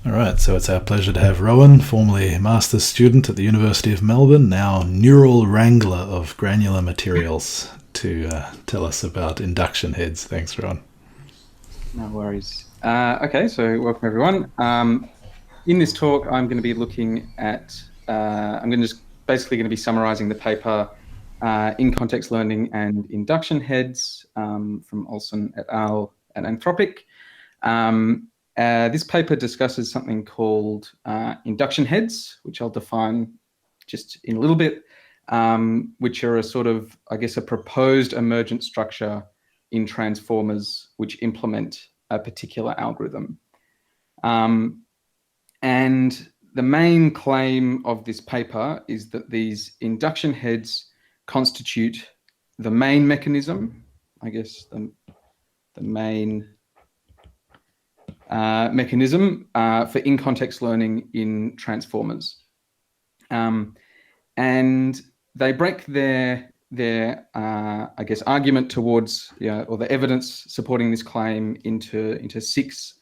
All right, so it's our pleasure to have Rowan, formerly master's student at the University of Melbourne, now neural wrangler of granular materials, to tell us about induction heads. Thanks, Rowan. No worries. Okay, so welcome everyone. In this talk, I'm going to be looking at, I'm going to just basically going to be summarizing the paper in context learning and induction heads from Olson et al. And Anthropic. This paper discusses something called induction heads, which I'll define just in a little bit, which are a sort of, I guess, a proposed emergent structure in transformers which implement a particular algorithm. And the main claim of this paper is that these induction heads constitute the main mechanism, I guess the main mechanism for in-context learning in transformers. And they break their I guess argument towards, or the evidence supporting this claim into six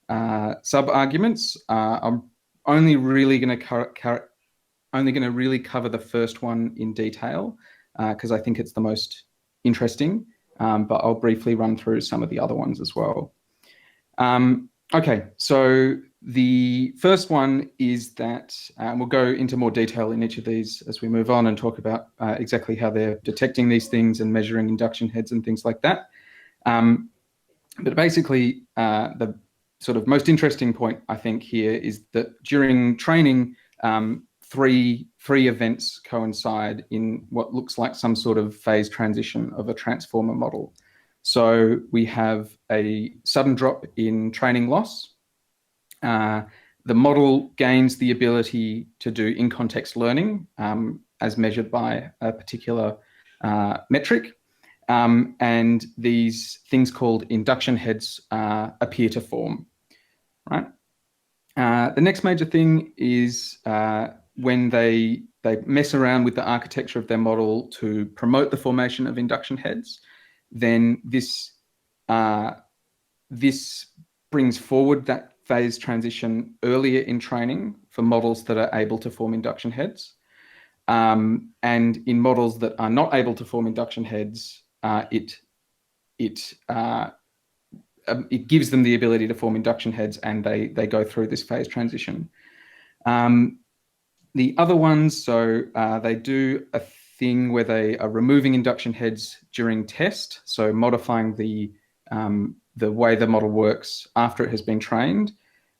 sub-arguments. I'm only really going to really cover the first one in detail because I think it's the most interesting, but I'll briefly run through some of the other ones as well. Okay, so the first one is that we'll go into more detail in each of these as we move on and talk about exactly how they're detecting these things and measuring induction heads and things like that. But basically, the sort of most interesting point, I think, here is that during training, three events coincide in what looks like some sort of phase transition of a transformer model. So we have a sudden drop in training loss. The model gains the ability to do in-context learning as measured by a particular metric. And these things called induction heads appear to form, right? The next major thing is when they mess around with the architecture of their model to promote the formation of induction heads, then this brings forward that phase transition earlier in training for models that are able to form induction heads. And in models that are not able to form induction heads, it gives them the ability to form induction heads, and they go through this phase transition. The other ones, so they do a thing where they are removing induction heads during test, so modifying the way the model works after it has been trained,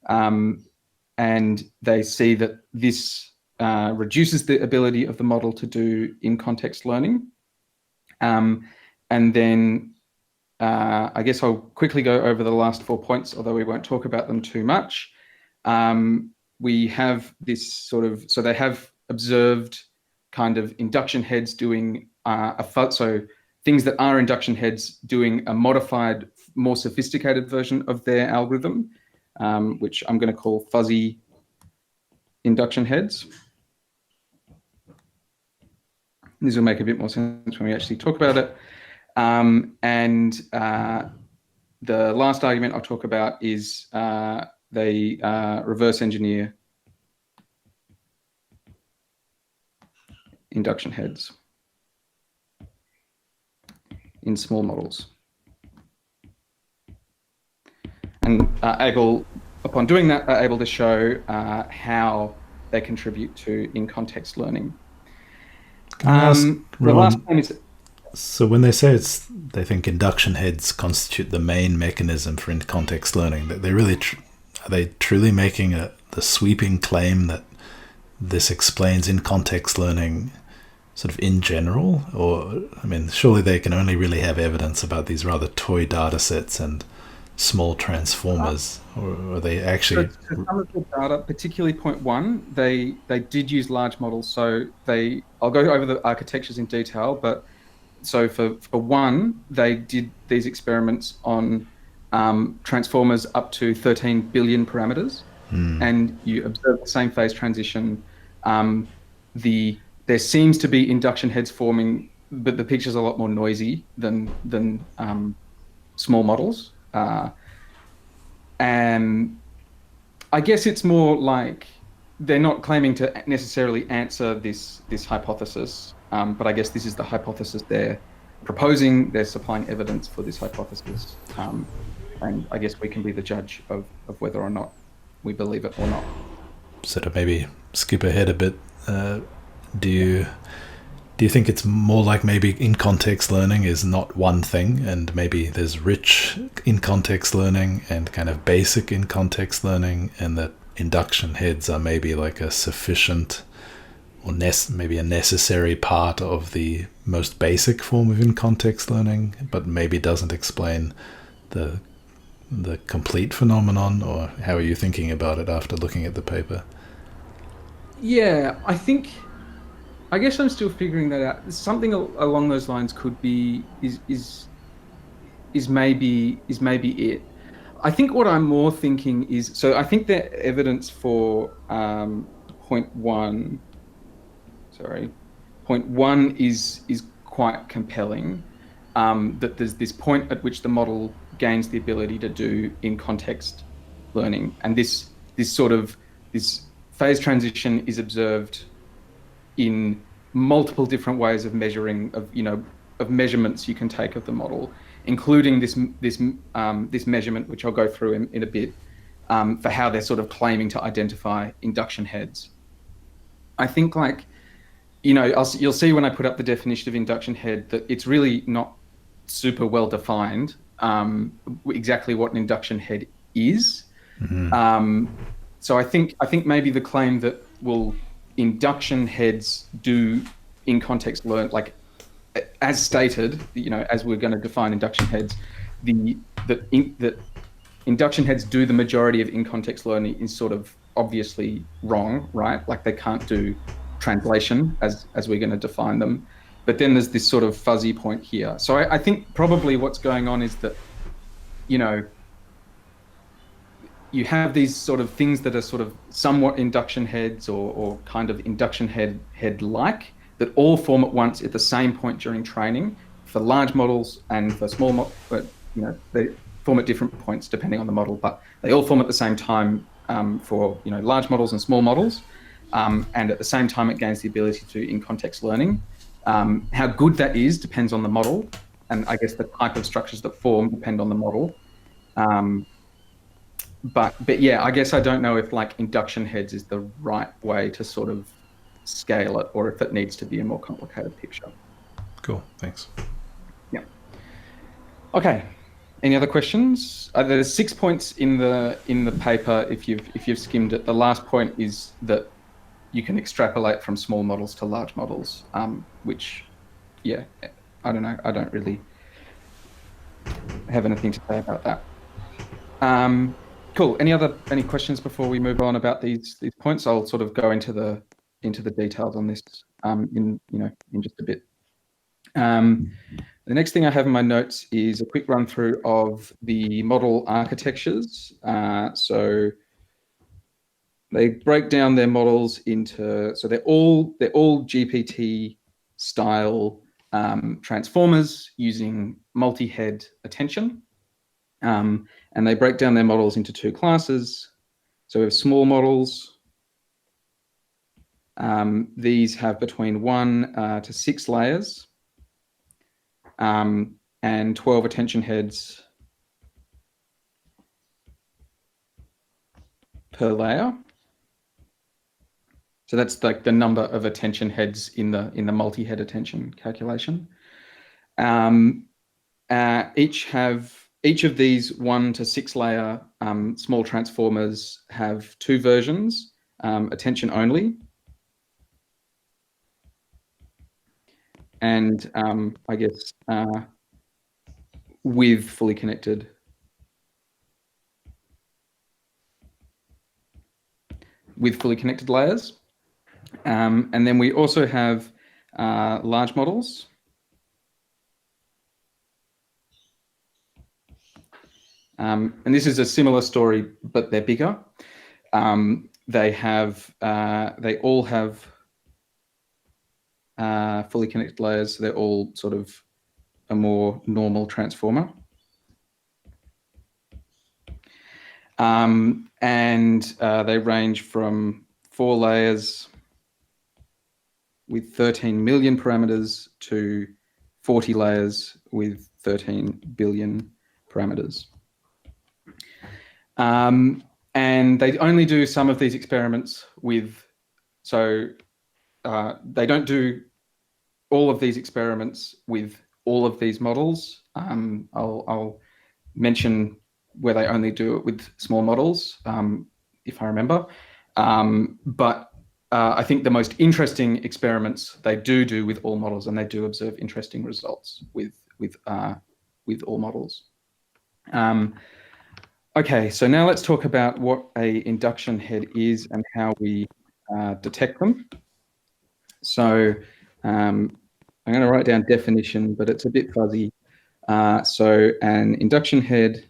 and they see that this reduces the ability of the model to do in-context learning. And then I guess I'll quickly go over the last 4 points, although we won't talk about them too much. We have this sort of, so they have observed kind of induction heads doing so things that are induction heads doing a modified, more sophisticated version of their algorithm, which I'm going to call fuzzy induction heads. This will make a bit more sense when we actually talk about it. And the last argument I'll talk about is they reverse engineer induction heads in small models. And upon doing that, are able to show how they contribute to in-context learning. The last one is, so when they say they think induction heads constitute the main mechanism for in-context learning, that they really are they truly making the sweeping claim that this explains in-context learning sort of in general? Or, I mean, surely they can only really have evidence about these rather toy data sets and small transformers, or are they actually... So some of the data, particularly point one, they did use large models. So I'll go over the architectures in detail, but so for one, they did these experiments on transformers up to 13 billion parameters, and you observe the same phase transition. There seems to be induction heads forming, but the picture's a lot more noisy than small models. And I guess it's more like they're not claiming to necessarily answer this hypothesis, but I guess this is the hypothesis they're proposing. They're supplying evidence for this hypothesis, and I guess we can be the judge of whether or not we believe it or not. So to maybe skip ahead a bit, do you think it's more like maybe in context learning is not one thing, and maybe there's rich in context learning and kind of basic in context learning, and that induction heads are maybe like a sufficient or maybe a necessary part of the most basic form of in context learning, but maybe doesn't explain the complete phenomenon? Or how are you thinking about it after looking at the paper? Yeah, I guess I'm still figuring that out. Something along those lines could be is maybe it. I think what I'm more thinking is, so I think the evidence for point one, point one is quite compelling. That there's this point at which the model gains the ability to do in context learning, and this phase transition is observed in multiple different ways of measuring of measurements you can take of the model, including this measurement, which I'll go through in a bit, for how they're sort of claiming to identify induction heads. I think, like, you'll see when I put up the definition of induction head that it's really not super well defined exactly what an induction head is. So I think maybe the claim that, well, induction heads do in context learn, like as stated, as we're going to define induction heads, that induction heads do the majority of in context learning is sort of obviously wrong, right? Like they can't do translation as we're going to define them. But then there's this sort of fuzzy point here. So I think probably what's going on is that, you have these sort of things that are sort of somewhat induction heads or kind of induction head-like, that all form at once at the same point during training for large models and for small models. But they form at different points depending on the model, but they all form at the same time for large models and small models. And at the same time, it gains the ability to do in context learning. How good that is depends on the model, and I guess the type of structures that form depend on the model. But yeah, I guess I don't know if like induction heads is the right way to sort of scale it, or if it needs to be a more complicated picture. Cool, thanks. Yeah. Okay. Any other questions? There's 6 points in the paper. If you've skimmed it, the last point is that you can extrapolate from small models to large models, which, yeah, I don't know. I don't really have anything to say about that. Cool. Any questions before we move on about these points? I'll sort of go into the details on this in just a bit. The next thing I have in my notes is a quick run through of the model architectures. So they break down their models into, so they're all GPT style transformers using multi-head attention. And they break down their models into two classes. So we have small models. These have between 1 to 6 layers and 12 attention heads per layer. So that's like the number of attention heads in the multi-head attention calculation. Each of these 1 to 6 layer small transformers have 2 versions, attention only, and I guess with fully connected layers. And then we also have large models. And this is a similar story, but they're bigger. They all have fully connected layers. So they're all sort of a more normal transformer. And they range from 4 layers with 13 million parameters to 40 layers with 13 billion parameters. And they only do some of these experiments with, so they don't do all of these experiments with all of these models. I'll mention where they only do it with small models, if I remember. But I think the most interesting experiments they do with all models, and they do observe interesting results with all models. Okay, so now let's talk about what a induction head is and how we detect them. So I'm going to write down definition, but it's a bit fuzzy. So an induction head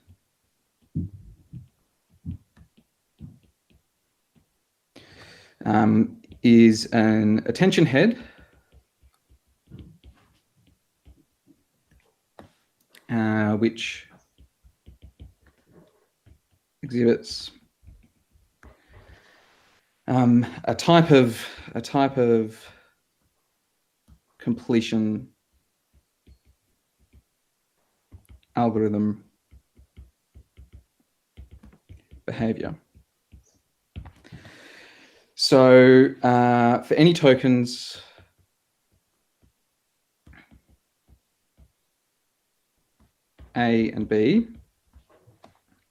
is an attention head which exhibits a type of completion algorithm behavior. So for any tokens A and B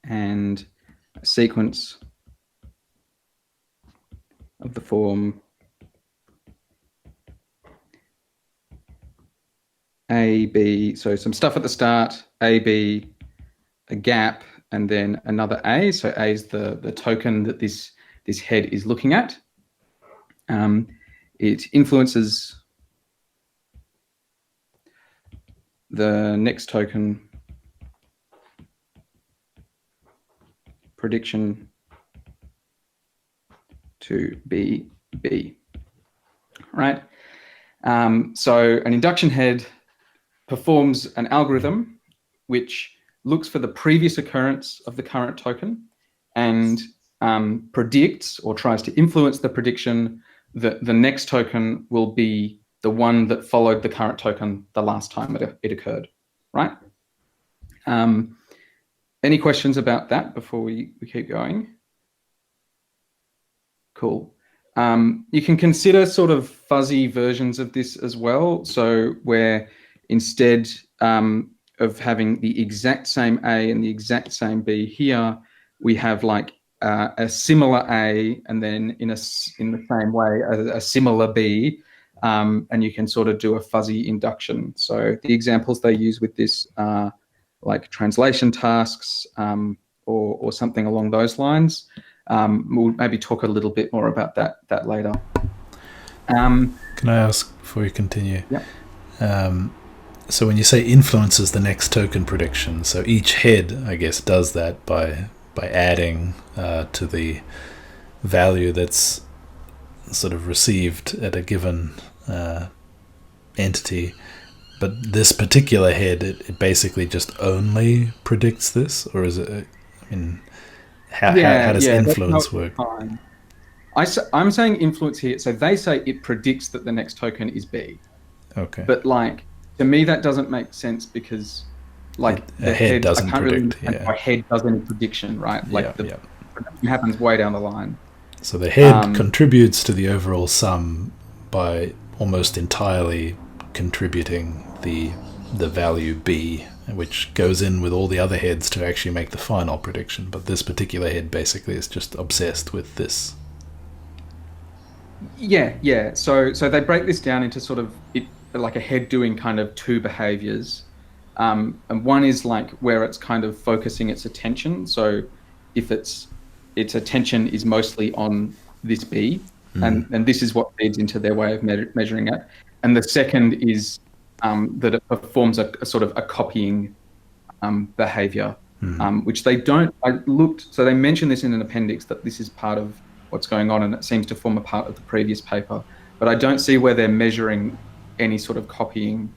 and a sequence of the form A, B, so some stuff at the start, A, B, a gap, and then another A. So A is the token that this head is looking at. It influences the next token prediction to be B, right? So an induction head performs an algorithm which looks for the previous occurrence of the current token and predicts or tries to influence the prediction that the next token will be the one that followed the current token the last time it occurred, right? Any questions about that before we keep going? Cool. You can consider sort of fuzzy versions of this as well. So where instead of having the exact same A and the exact same B here, we have like a similar A and then in the same way a similar B, and you can sort of do a fuzzy induction. So the examples they use with this are like translation tasks or something along those lines. We'll maybe talk a little bit more about that later. Can I ask before you continue? Yeah. So when you say influences the next token prediction, so each head, I guess, does that by adding to the value that's sort of received at a given entity. But this particular head, it basically just only predicts this, or is it? I mean, how does influence work? I'm saying influence here. So they say it predicts that the next token is B. Okay. But like to me, that doesn't make sense because like the head doesn't predict. A head does any prediction, right? Like the prediction happens way down the line. So the head contributes to the overall sum by almost entirely contributing the value B, which goes in with all the other heads to actually make the final prediction. But this particular head basically is just obsessed with this. Yeah. So they break this down into sort of like a head doing kind of two behaviors. And one is like where it's kind of focusing its attention. So if its attention is mostly on this B, and this is what feeds into their way of measuring it. And the second is that it performs a sort of a copying behavior, which they don't. So they mention this in an appendix that this is part of what's going on, and it seems to form a part of the previous paper. But I don't see where they're measuring any sort of copying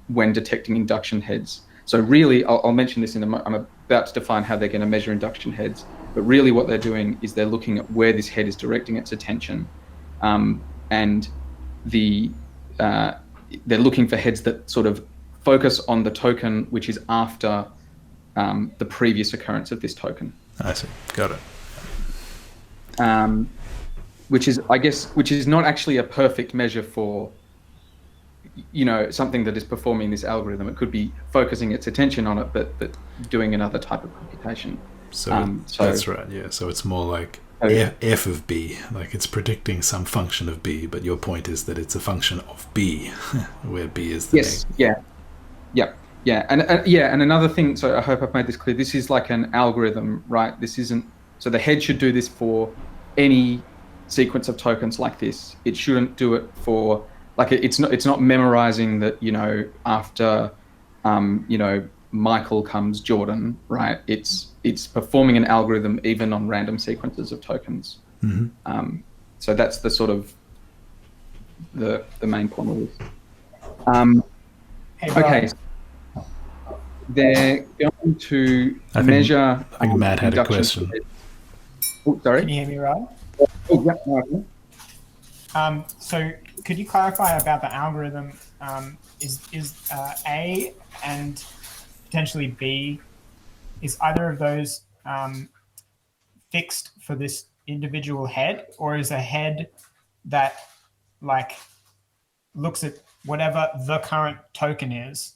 when detecting induction heads. So really, I'll mention this I'm about to define how they're going to measure induction heads, but really what they're doing is they're looking at where this head is directing its attention, and they're looking for heads that sort of focus on the token which is after the previous occurrence of this token. I see. Got it. Which is not actually a perfect measure for, something that is performing this algorithm. It could be focusing its attention on it, but doing another type of computation. So that's right. Yeah. So it's more like f of b, like it's predicting some function of b, but your point is that it's a function of b, where b is the and another thing. So I hope I've made this clear. This is like an algorithm, right? This isn't. So the head should do this for any sequence of tokens like this. It shouldn't do it for it's not memorizing that after Michael comes Jordan, right? It's performing an algorithm even on random sequences of tokens. Mm-hmm. So that's the sort of the main point of this. Okay, they're going to measure. I think Matt had a question. Oh, sorry. Can you hear me, Rod? Oh, yeah. No, so could you clarify about the algorithm? Is A and potentially B, is either of those fixed for this individual head, or is a head that looks at whatever the current token is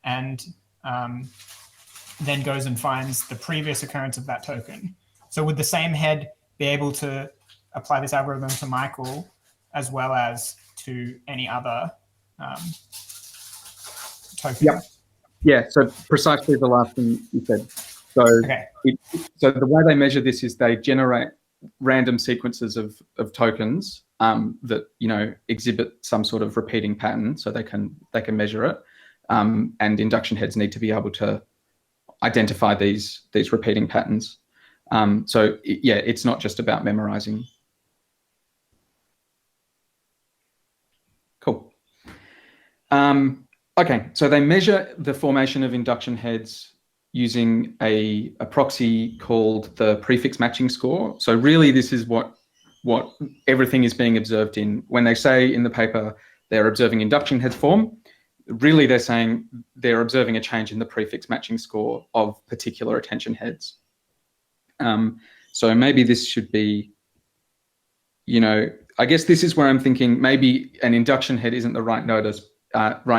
and then goes and finds the previous occurrence of that token? So would the same head be able to apply this algorithm to Michael as well as to any other token? Yep. Yeah, so precisely the last thing you said. So, so the way they measure this is they generate random sequences of tokens that exhibit some sort of repeating pattern, so they can measure it. And induction heads need to be able to identify these repeating patterns. So it's not just about memorizing. Cool. Okay, so they measure the formation of induction heads using a proxy called the prefix matching score. So really this is what everything is being observed in. When they say in the paper they're observing induction heads form, really they're saying they're observing a change in the prefix matching score of particular attention heads. So maybe this should be, I guess this is where I'm thinking maybe an induction head isn't the right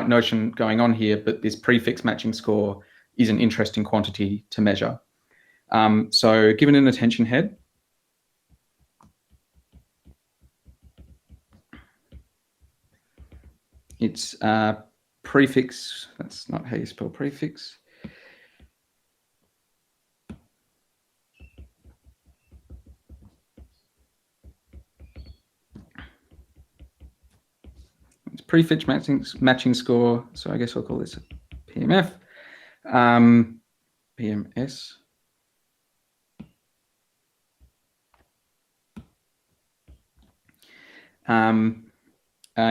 notion going on here, but this prefix matching score is an interesting quantity to measure. So given an attention head, it's prefix, that's not how you spell prefix. It's prefix matching score, so I guess I'll call this a PMF. PMS.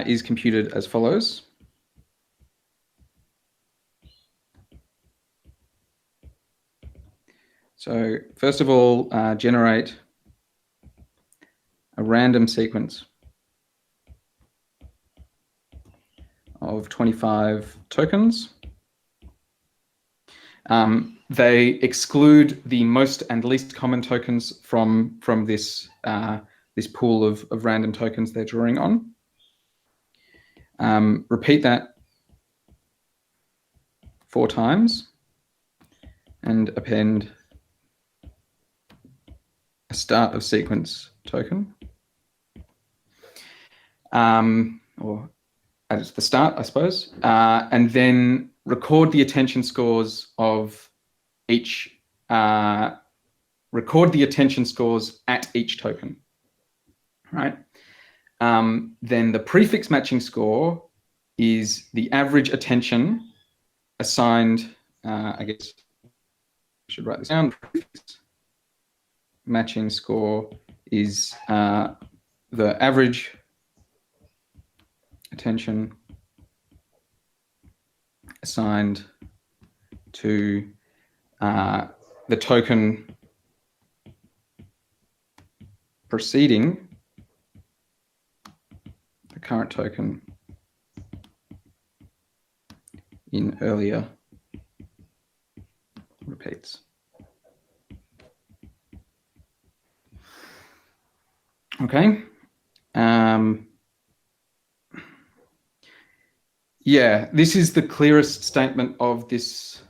Is computed as follows. So first of all, generate a random sequence of 25 tokens. They exclude the most and least common tokens from this this pool of random tokens they're drawing on. Repeat that 4 times and append a start of sequence token, or at the start, I suppose, and then record the attention scores of each, record the attention scores at each token, right? Then the prefix matching score is the average attention assigned, I guess I should write this down. Prefix matching score is the average attention assigned to the token preceding the current token in earlier repeats. Okay. Yeah, this is the clearest statement of this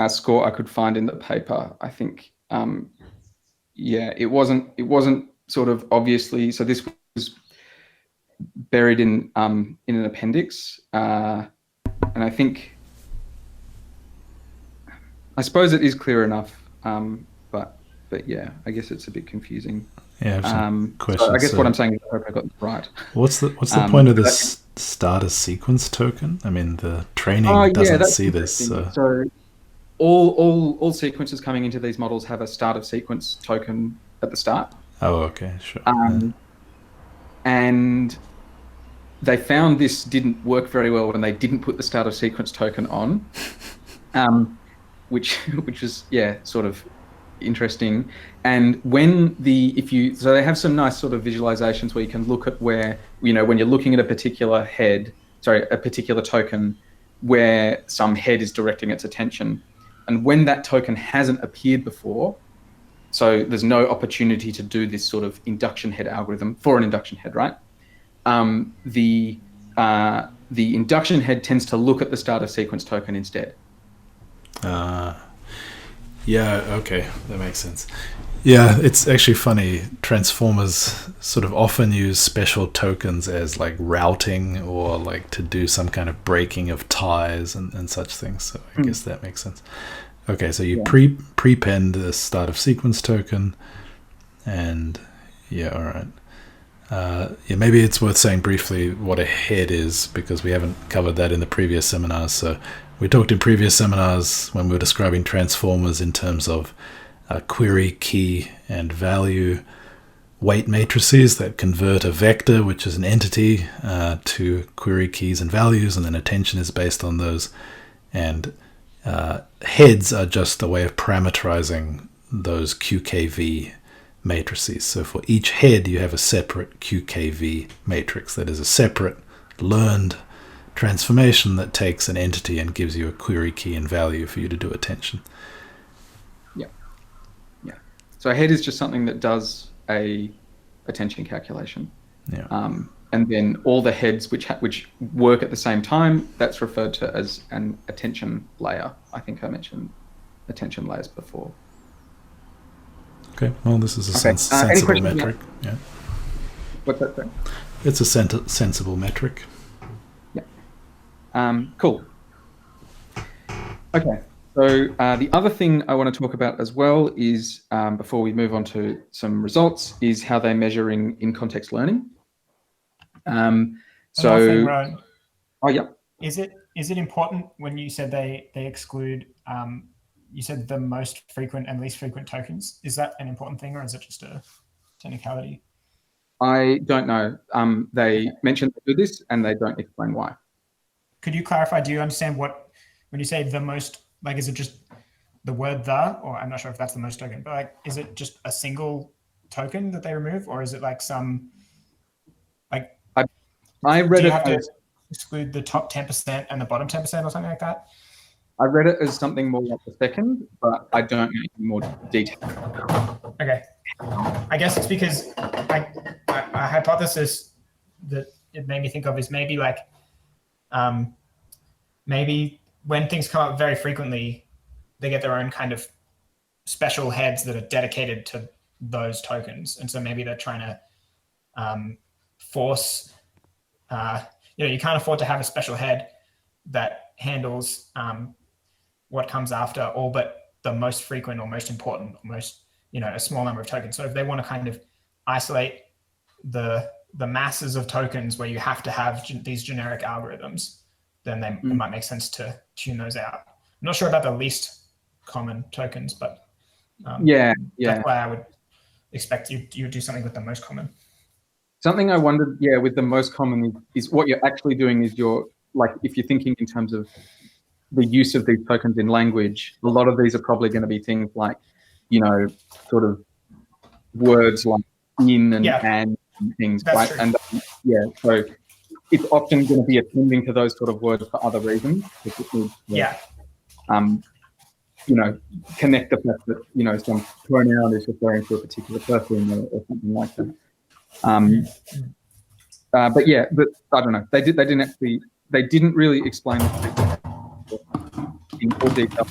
score I could find in the paper. I think, yeah, it wasn't sort of obviously. So this was buried in an appendix, and I think, I suppose it is clear enough, but yeah, I guess it's a bit confusing. Yeah, I have some questions. So I guess what I'm saying is I hope I got this right. What's the point of this starter sequence token? I mean, the training doesn't see this. So all sequences coming into these models have a start of sequence token at the start. Oh, okay, sure. And they found this didn't work very well when they didn't put the start of sequence token on, which is, yeah, sort of interesting. And when so they have some nice sort of visualizations where you can look at where, when you're looking at a particular token, where some head is directing its attention. And when that token hasn't appeared before, so there's no opportunity to do this sort of induction head algorithm for an induction head, right? The induction head tends to look at the start of sequence token instead. Yeah, okay, that makes sense. Yeah, it's actually funny. Transformers sort of often use special tokens as like routing or like to do some kind of breaking of ties and such things. So I guess that makes sense. Okay, so you prepend the start of sequence token, and yeah, all right. Yeah, maybe it's worth saying briefly what a head is, because we haven't covered that in the previous seminars. So we talked in previous seminars when we were describing transformers in terms of query, key, and value weight matrices that convert a vector, which is an entity, to query, keys, and values, and then attention is based on those. And heads are just a way of parameterizing those QKV matrices. So for each head, you have a separate QKV matrix that is a separate learned transformation that takes an entity and gives you a query, key, and value for you to do attention. Yeah. So a head is just something that does a attention calculation. Yeah. And then all the heads which work at the same time, that's referred to as an attention layer. I think I mentioned attention layers before. Okay, well, this is a sensible metric. Yeah. What's that saying? It's a sensible metric. Yeah. Cool. Okay. So the other thing I want to talk about as well is, before we move on to some results, is how they're measuring in-context learning. Thing, Rowan, oh yeah. Is it important when you said they exclude? You said the most frequent and least frequent tokens. Is that an important thing, or is it just a technicality? I don't know. They mentioned they do this, and they don't explain why. Could you clarify? Do you understand when you say the most? Like, is it just the word "the"? Or I'm not sure if that's the most token, but like, is it just a single token that they remove, or is it like some like? I read it as exclude the top 10% and the bottom 10% or something like that. I read it as something more like the second, but I don't know any more detail. Okay, I guess it's because a hypothesis that it made me think of is maybe like, maybe when things come up very frequently, they get their own kind of special heads that are dedicated to those tokens, and so maybe they're trying to force. You can't afford to have a special head that handles what comes after all but the most frequent or most important, or most, a small number of tokens. So if they want to kind of isolate the masses of tokens where you have to have these generic algorithms, then it might make sense to tune those out. I'm not sure about the least common tokens, but that's why I would expect you would do something with the most common. Something I wondered, with the most common is what you're actually doing is you're like if you're thinking in terms of the use of these tokens in language, a lot of these are probably going to be things like, sort of words like in and things, That's right? true. And so it's often going to be attending to those sort of words for other reasons. Connect the fact that some pronoun is referring to a particular person or something like that. But I don't know. They didn't really explain it in more detail.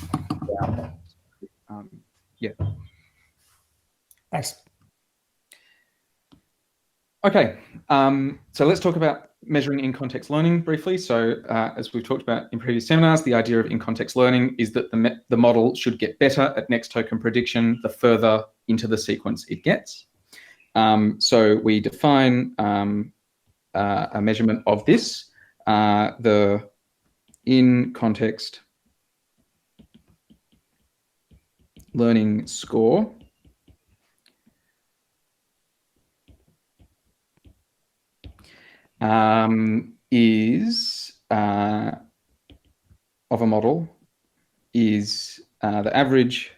Thanks. Okay, so let's talk about measuring in-context learning briefly. So as we've talked about in previous seminars, the idea of in-context learning is that the model should get better at next token prediction the further into the sequence it gets. So we define a measurement of this, the in-context learning score is of a model is the average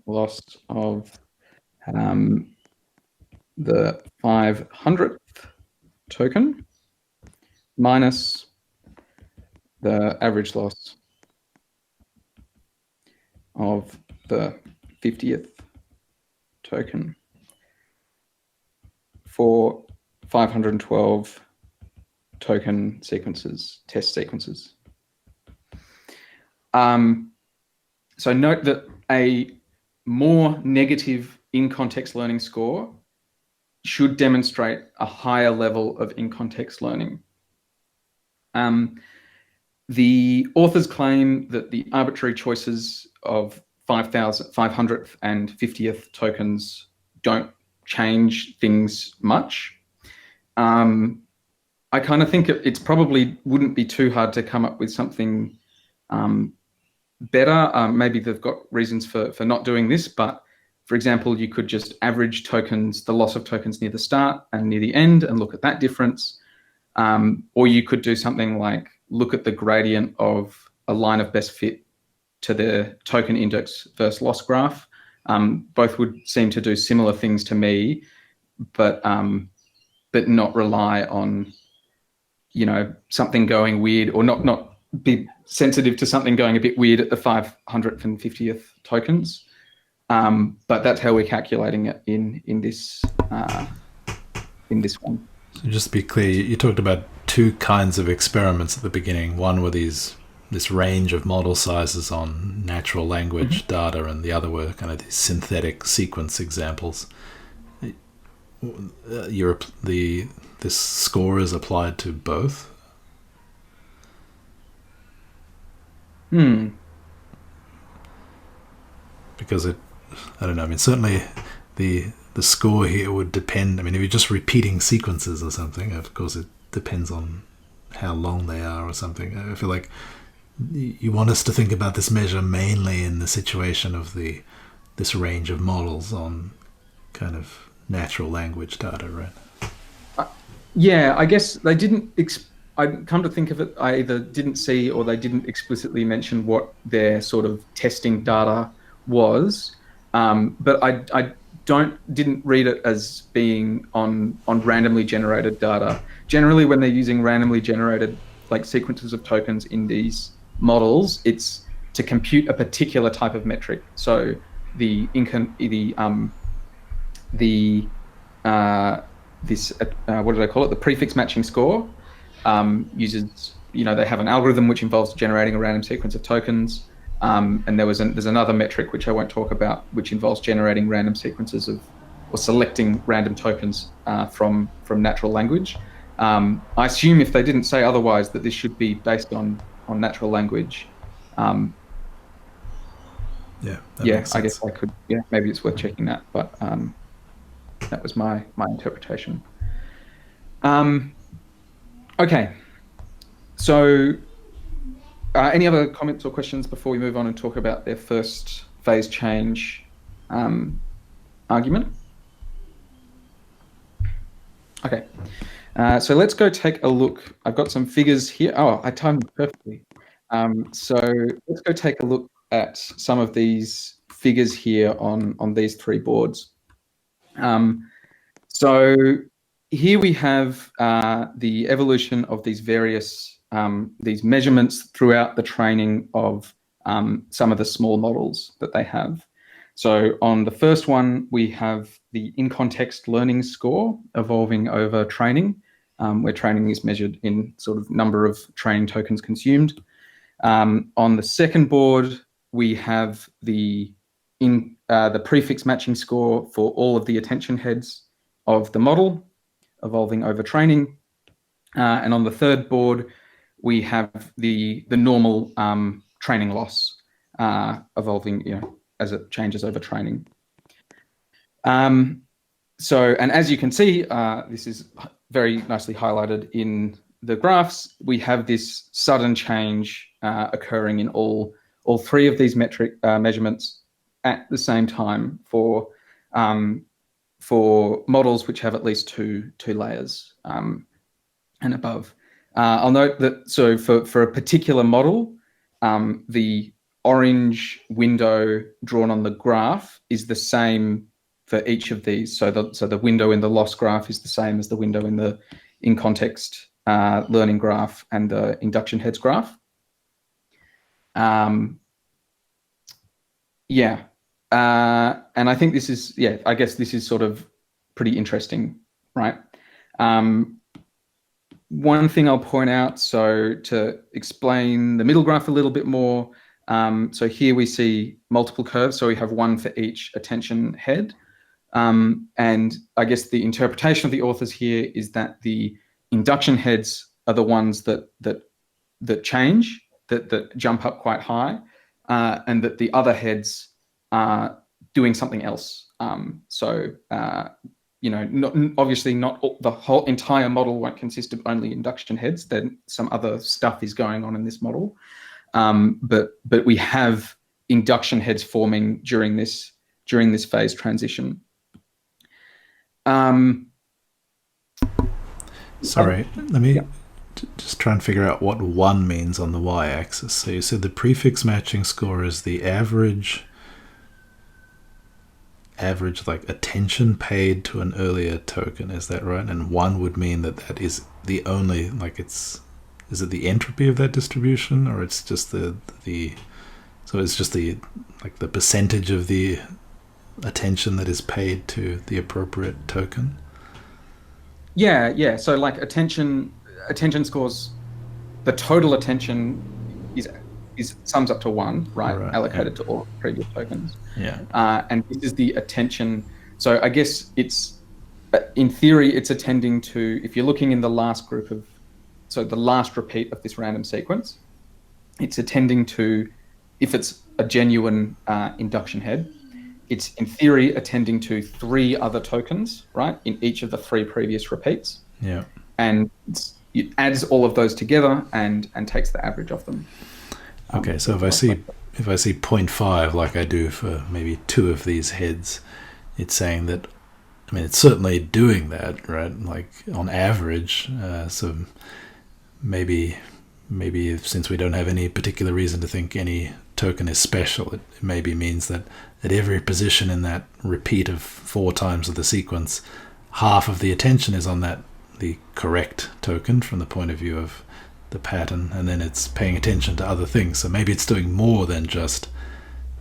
loss of the 500th token minus the average loss of the 50th token for 512 token sequences, test sequences. So note that a more negative in-context learning score should demonstrate a higher level of in-context learning. The authors claim that the arbitrary choices of 500th and 50th tokens don't change things much. I kind of think it's probably wouldn't be too hard to come up with something better. Maybe they've got reasons for not doing this, but for example, you could just average tokens, the loss of tokens near the start and near the end, and look at that difference. Or you could do something like look at the gradient of a line of best fit to the token index versus loss graph. Both would seem to do similar things to me, but not rely on something going weird, or not be sensitive to something going a bit weird at the 500th and 50th tokens. But that's how we're calculating it in this one. So just to be clear, you talked about two kinds of experiments at the beginning. One were this range of model sizes on natural language data, and the other were kind of these synthetic sequence examples. This score is applied to both? Because I don't know, I mean, certainly the score here would depend. I mean, if you're just repeating sequences or something, of course it depends on how long they are or something. I feel like you want us to think about this measure mainly in the situation of this range of models on kind of natural language data, right? Yeah, I guess they didn't. I come to think of it, I either didn't see or they didn't explicitly mention what their sort of testing data was. But I didn't read it as being on randomly generated data. Generally, when they're using randomly generated like sequences of tokens in these models, it's to compute a particular type of metric. So this what did I call it? The prefix matching score uses, they have an algorithm which involves generating a random sequence of tokens. And there's another metric which I won't talk about, which involves generating random sequences or selecting random tokens from natural language. I assume if they didn't say otherwise that this should be based on natural language. Yeah, I guess I could. Yeah, maybe it's worth checking that, but that was my interpretation. Okay, so any other comments or questions before we move on and talk about their first phase change argument? Okay, So let's go take a look. I've got some figures here. Oh, I timed it perfectly. So let's go take a look at some of these figures here on these three boards. So here we have the evolution of these various these measurements throughout the training of some of the small models that they have. So on the first one, we have the in-context learning score evolving over training, where training is measured in sort of number of training tokens consumed. On the second board, we have the prefix matching score for all of the attention heads of the model evolving over training. And on the third board, we have the normal training loss evolving, as it changes over training. So, and as you can see, this is very nicely highlighted in the graphs. We have this sudden change occurring in all three of these measurements at the same time for models which have at least two layers and above. I'll note that, so for a particular model, the orange window drawn on the graph is the same for each of these. So the window in the loss graph is the same as the window in the in-context learning graph and the induction heads graph. And I think this is, I guess this is sort of pretty interesting, right? One thing I'll point out, so to explain the middle graph a little bit more, so here we see multiple curves, so we have one for each attention head. And I guess the interpretation of the authors here is that the induction heads are the ones that change, that jump up quite high, and that the other heads are doing something else. Obviously not the whole entire model won't consist of only induction heads. Then some other stuff is going on in this model. But we have induction heads forming during this phase transition. Sorry, let me just try and figure out what 1 means on the y-axis. So you said the prefix matching score is the average like attention paid to an earlier token, is that right? And 1 would mean that is the only, like, is it the entropy of that distribution, or it's just so it's just the percentage of the attention that is paid to the appropriate token? Yeah. So like attention scores, the total attention is sums up to 1, right? Allocated to all previous tokens. Yeah. And this is the attention. So I guess it's, in theory, it's attending to, if you're looking in the last group of, so the last repeat of this random sequence, it's attending to, if it's a genuine induction head, it's in theory attending to 3 other tokens, right, in each of the 3 previous repeats. Yeah. And it adds all of those together and takes the average of them. Okay, so if I see 0.5 like I do for maybe 2 of these heads, it's saying that, I mean, it's certainly doing that, right? Like on average. So maybe since we don't have any particular reason to think any token is special, it maybe means that at every position in that repeat of 4 times of the sequence, half of the attention is on the correct token from the point of view of the pattern, and then it's paying attention to other things. So maybe it's doing more than just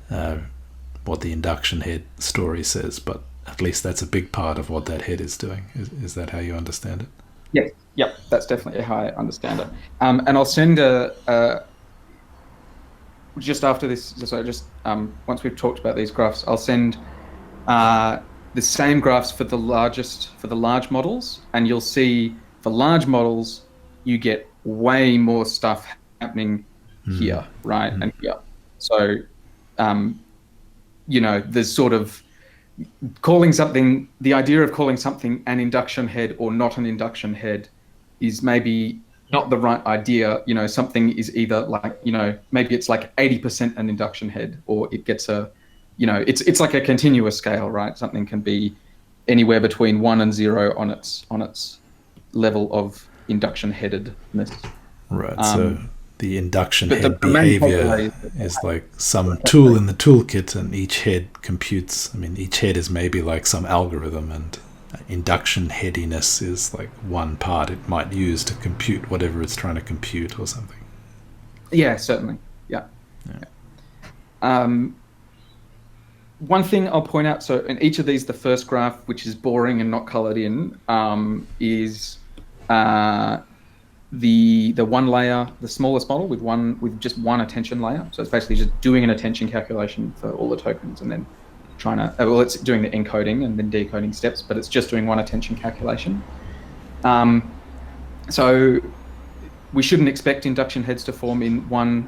what the induction head story says, but at least that's a big part of what that head is doing. Is that how you understand it? Yes. Yep, that's definitely how I understand it. And I'll send just after this, once we've talked about these graphs, I'll send the same graphs for the large models, and you'll see for large models you get way more stuff happening here, right, and here. So, there's sort of calling something, the idea of calling something an induction head or not an induction head is maybe not the right idea. Something is either like, maybe it's like 80% an induction head, or it gets it's like a continuous scale, right? Something can be anywhere between 1 and 0 on its level of induction headedness. Right. So the induction but head the main behavior takeaway is like some tool in the toolkit, and each head computes. I mean, each head is maybe like some algorithm, and induction headiness is like one part it might use to compute whatever it's trying to compute or something. Yeah, certainly. Yeah. One thing I'll point out, so in each of these, the first graph, which is boring and not colored in, is the one layer, the smallest model with just one attention layer. So it's basically just doing an attention calculation for all the tokens and then trying to, well, it's doing the encoding and then decoding steps, but it's just doing one attention calculation. So we shouldn't expect induction heads to form in one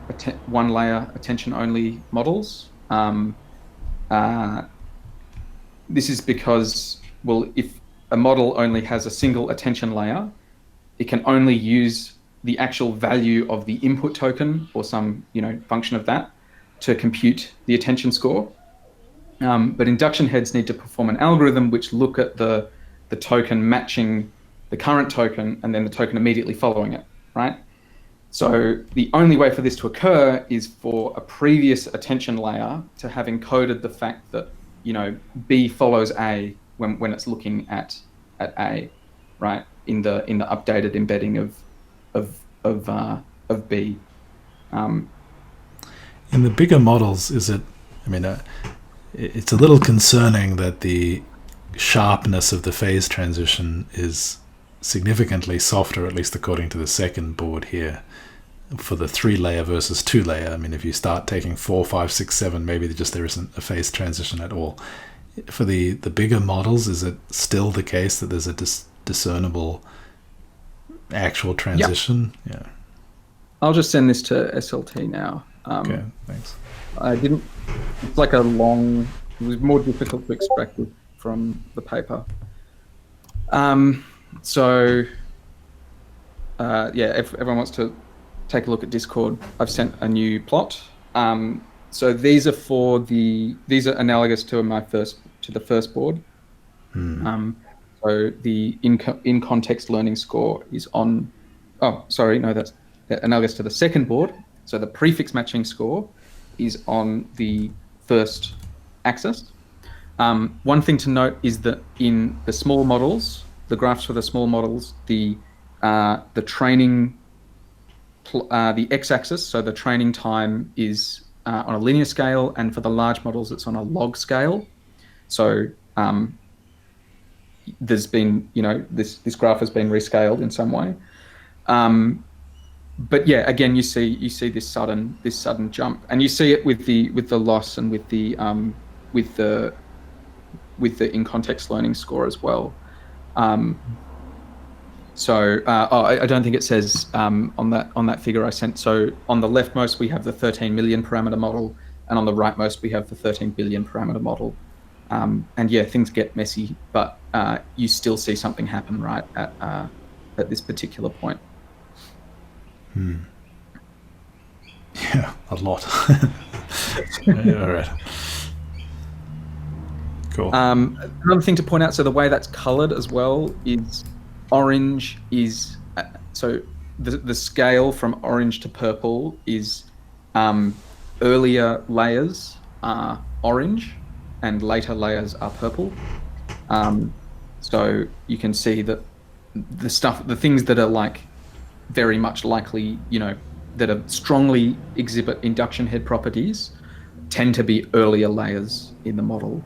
layer attention only models. This is because, well, if a model only has a single attention layer, it can only use the actual value of the input token or some function of that to compute the attention score. But induction heads need to perform an algorithm which look at the token matching the current token and then the token immediately following it, right? So the only way for this to occur is for a previous attention layer to have encoded the fact that B follows A when it's looking at A, right? In the updated embedding of B. In the bigger models, is it? I mean, it's a little concerning that the sharpness of the phase transition is significantly softer, at least according to the second board here, for the 3-layer versus 2-layer. I mean, if you start taking 4, 5, 6, 7, maybe there isn't a phase transition at all. For the bigger models, is it still the case that there's a discernible actual transition? Yep. Yeah. I'll just send this to SLT now. Okay, thanks. It's like it was more difficult to extract it from the paper. If everyone wants to take a look at Discord, I've sent a new plot. So these are analogous to the first board. So the in context learning score is on. That's analogous to the second board. So the prefix matching score is on the first axis. One thing to note is that in the small models, the graphs for the small models, the training, the x-axis, so the training time is on a linear scale, and for the large models, it's on a log scale. So there's been, this graph has been rescaled in some way. But yeah, again, you see this sudden jump, and you see it with the loss and with the in context learning score as well. I don't think it says on that figure I sent. So on the leftmost we have the 13 million parameter model, and on the rightmost we have the 13 billion parameter model. And yeah, things get messy, but you still see something happen right at this particular point. Yeah, a lot. Yeah, all right. Cool. Another thing to point out, so the way that's colored as well is orange is, so the scale from orange to purple is earlier layers are orange and later layers are purple. So you can see that the things that are like very much likely, that are strongly exhibit induction head properties tend to be earlier layers in the model.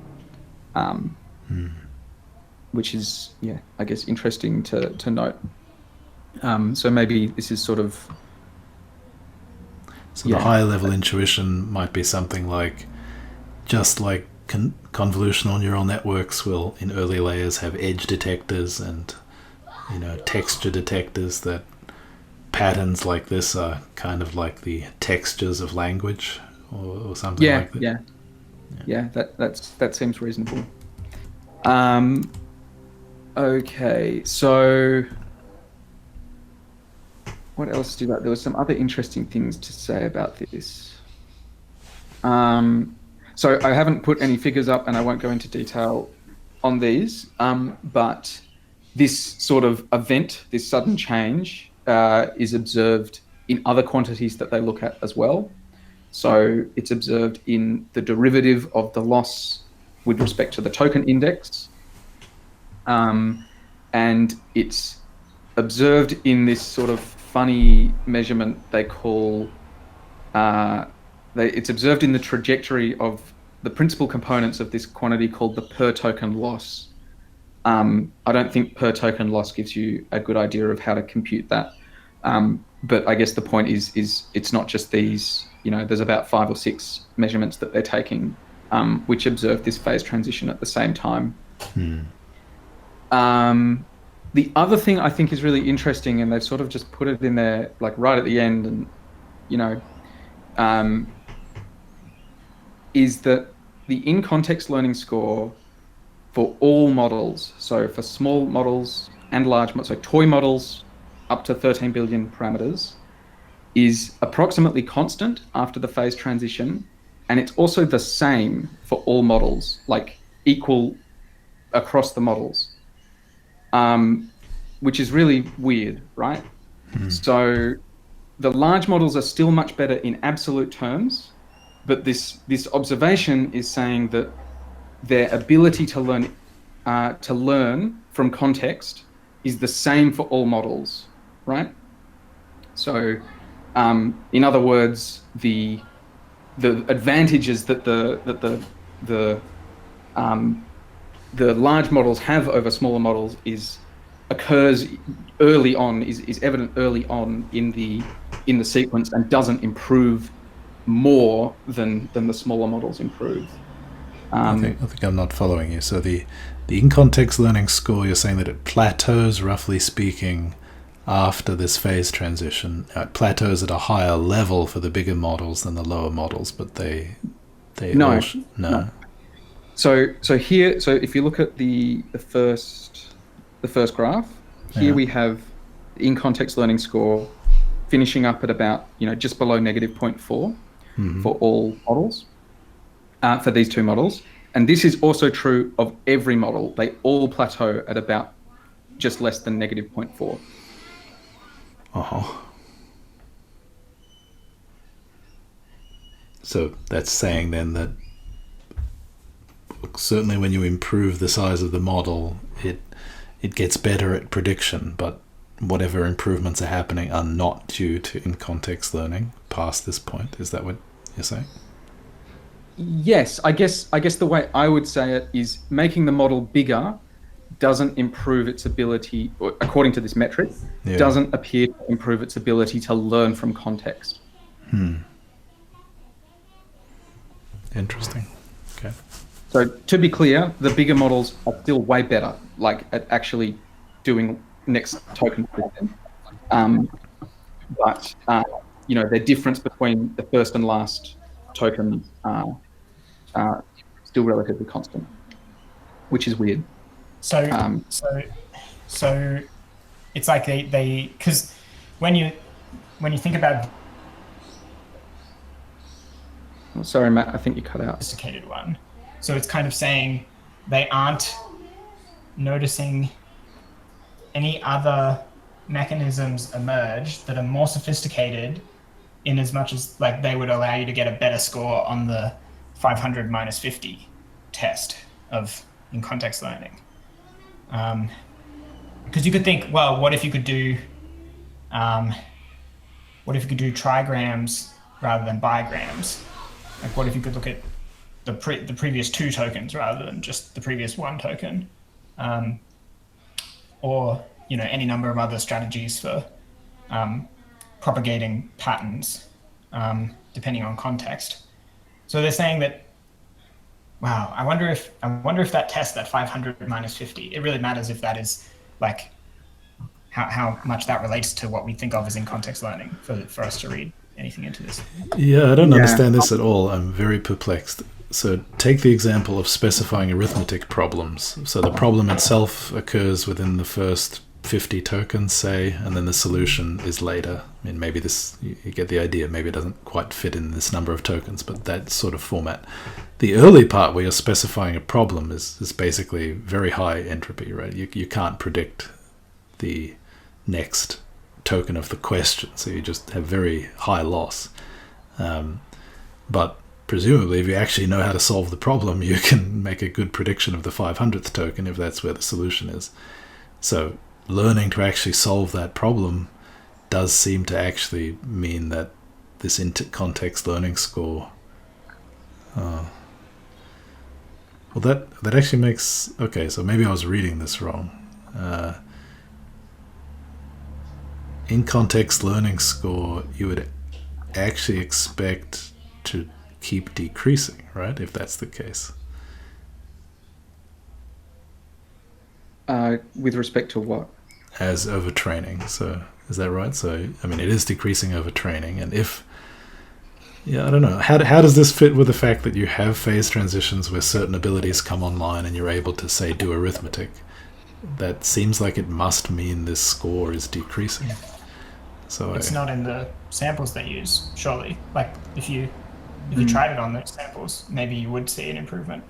Which is, I guess, interesting to note. So maybe this is sort of... So the higher level intuition might be something like, just like convolutional neural networks will in early layers have edge detectors and texture detectors, that patterns like this are kind of like the textures of language or something like that. Yeah, that seems reasonable. Okay, so what else there were some other interesting things to say about this. So I haven't put any figures up and I won't go into detail on these, but this sort of event, this sudden change, is observed in other quantities that they look at as well. So it's observed in the derivative of the loss with respect to the token index. And it's observed in this sort of funny measurement they call, it's observed in the trajectory of the principal components of this quantity called the per token loss. I don't think per token loss gives you a good idea of how to compute that. But I guess the point is it's not just these, there's about 5 or 6 measurements that they're taking, which observe this phase transition at the same time. The other thing I think is really interesting, and they've sort of just put it in there, like right at the end, and is that the in-context learning score for all models, so for small models and large models, so toy models up to 13 billion parameters, is approximately constant after the phase transition, and it's also the same for all models, like equal across the models. Which is really weird, right? So the large models are still much better in absolute terms, but this observation is saying that their ability to learn from context is the same for all models, right? So, in other words, the advantages that the large models have over smaller models occurs early on, is evident early on in the sequence, and doesn't improve more than the smaller models improve. I think I'm not following you. So the in-context learning score, you're saying that it plateaus, roughly speaking, after this phase transition. It plateaus at a higher level for the bigger models than the lower models, but they no. So if you look at the first graph, here we have the in-context learning score finishing up at about, just below negative 0.4 for all models, for these two models. And this is also true of every model. They all plateau at about just less than negative 0.4. So that's saying then that certainly when you improve the size of the model, it gets better at prediction, but whatever improvements are happening are not due to in-context learning past this point. Is that what you're saying? Yes, I guess the way I would say it is making the model bigger doesn't improve its ability, or according to this metric, doesn't appear to improve its ability to learn from context. Interesting. Okay. So to be clear, the bigger models are still way better, like at actually doing next token prediction. But the difference between the first and last token are still relatively constant, which is weird. So it's like they because when you think about, sorry, Matt, I think you cut out. Sophisticated one. So it's kind of saying they aren't noticing any other mechanisms emerge that are more sophisticated, in as much as like they would allow you to get a better score on the 500 minus 50 test of in context learning. Because you could think, well, what if you could do trigrams rather than bigrams? Like, what if you could look at the previous 2 tokens rather than just the previous 1 token? Or any number of other strategies for propagating patterns, depending on context. So they're saying that, wow, I wonder if that test, that 500 minus 50, it really matters if that is like how much that relates to what we think of as in context learning for us to read anything into this. Yeah, I don't understand this at all. I'm very perplexed. So take the example of specifying arithmetic problems. So the problem itself occurs within the first 50 tokens, say, and then the solution is later. I mean, maybe this, you get the idea, maybe it doesn't quite fit in this number of tokens, but that sort of format. The early part where you're specifying a problem is basically very high entropy, right? You can't predict the next token of the question, so you just have very high loss. But presumably, if you actually know how to solve the problem, you can make a good prediction of the 500th token if that's where the solution is. So learning to actually solve that problem does seem to actually mean that this context learning score. Well, that actually makes... Okay, so maybe I was reading this wrong. In context learning score, you would actually expect to keep decreasing, right? If that's the case. With respect to what? As overtraining. So is that right? So I mean, it is decreasing over training, and if I don't know, how does this fit with the fact that you have phase transitions where certain abilities come online and you're able to, say, do arithmetic? That seems like it must mean this score is decreasing. So it's not in the samples they use, surely. Like if you tried it on those samples, maybe you would see an improvement.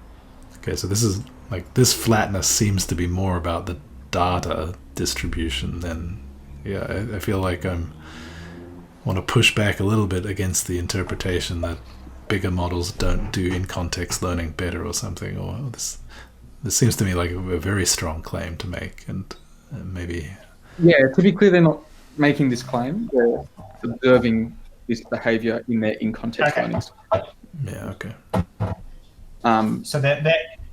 Okay, so this is like, this flatness seems to be more about the data distribution than, I feel like I want to push back a little bit against the interpretation that bigger models don't do in-context learning better or something, or this seems to me like a very strong claim to make, and maybe... Yeah, to be clear, they're not making this claim, they're observing this behavior in their in-context learning. Yeah, okay. So that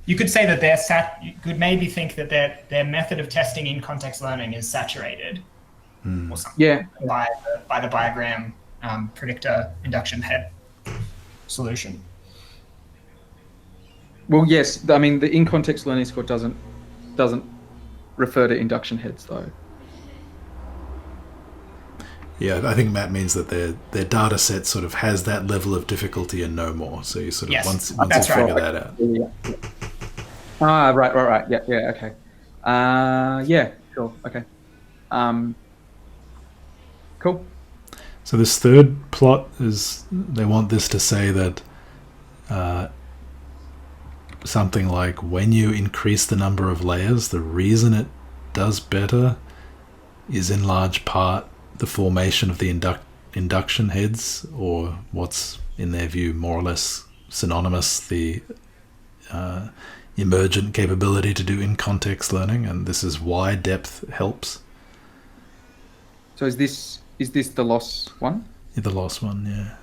you could say that you could maybe think that their method of testing in-context learning is saturated, or something. Yeah. By the bigram predictor induction head solution. Well, yes. I mean, the in-context learning score doesn't refer to induction heads, though. Yeah, I think Matt means that their data set sort of has that level of difficulty and no more. So you sort of once you figure that out. Yeah. Right. Yeah. Okay. Yeah. Sure. Okay. Cool. So this third plot is, they want this to say that something like, when you increase the number of layers, the reason it does better is in large part the formation of the induction heads, or what's in their view more or less synonymous, the emergent capability to do in-context learning, and this is why depth helps. So is this the loss one? Yeah, the loss one, yeah.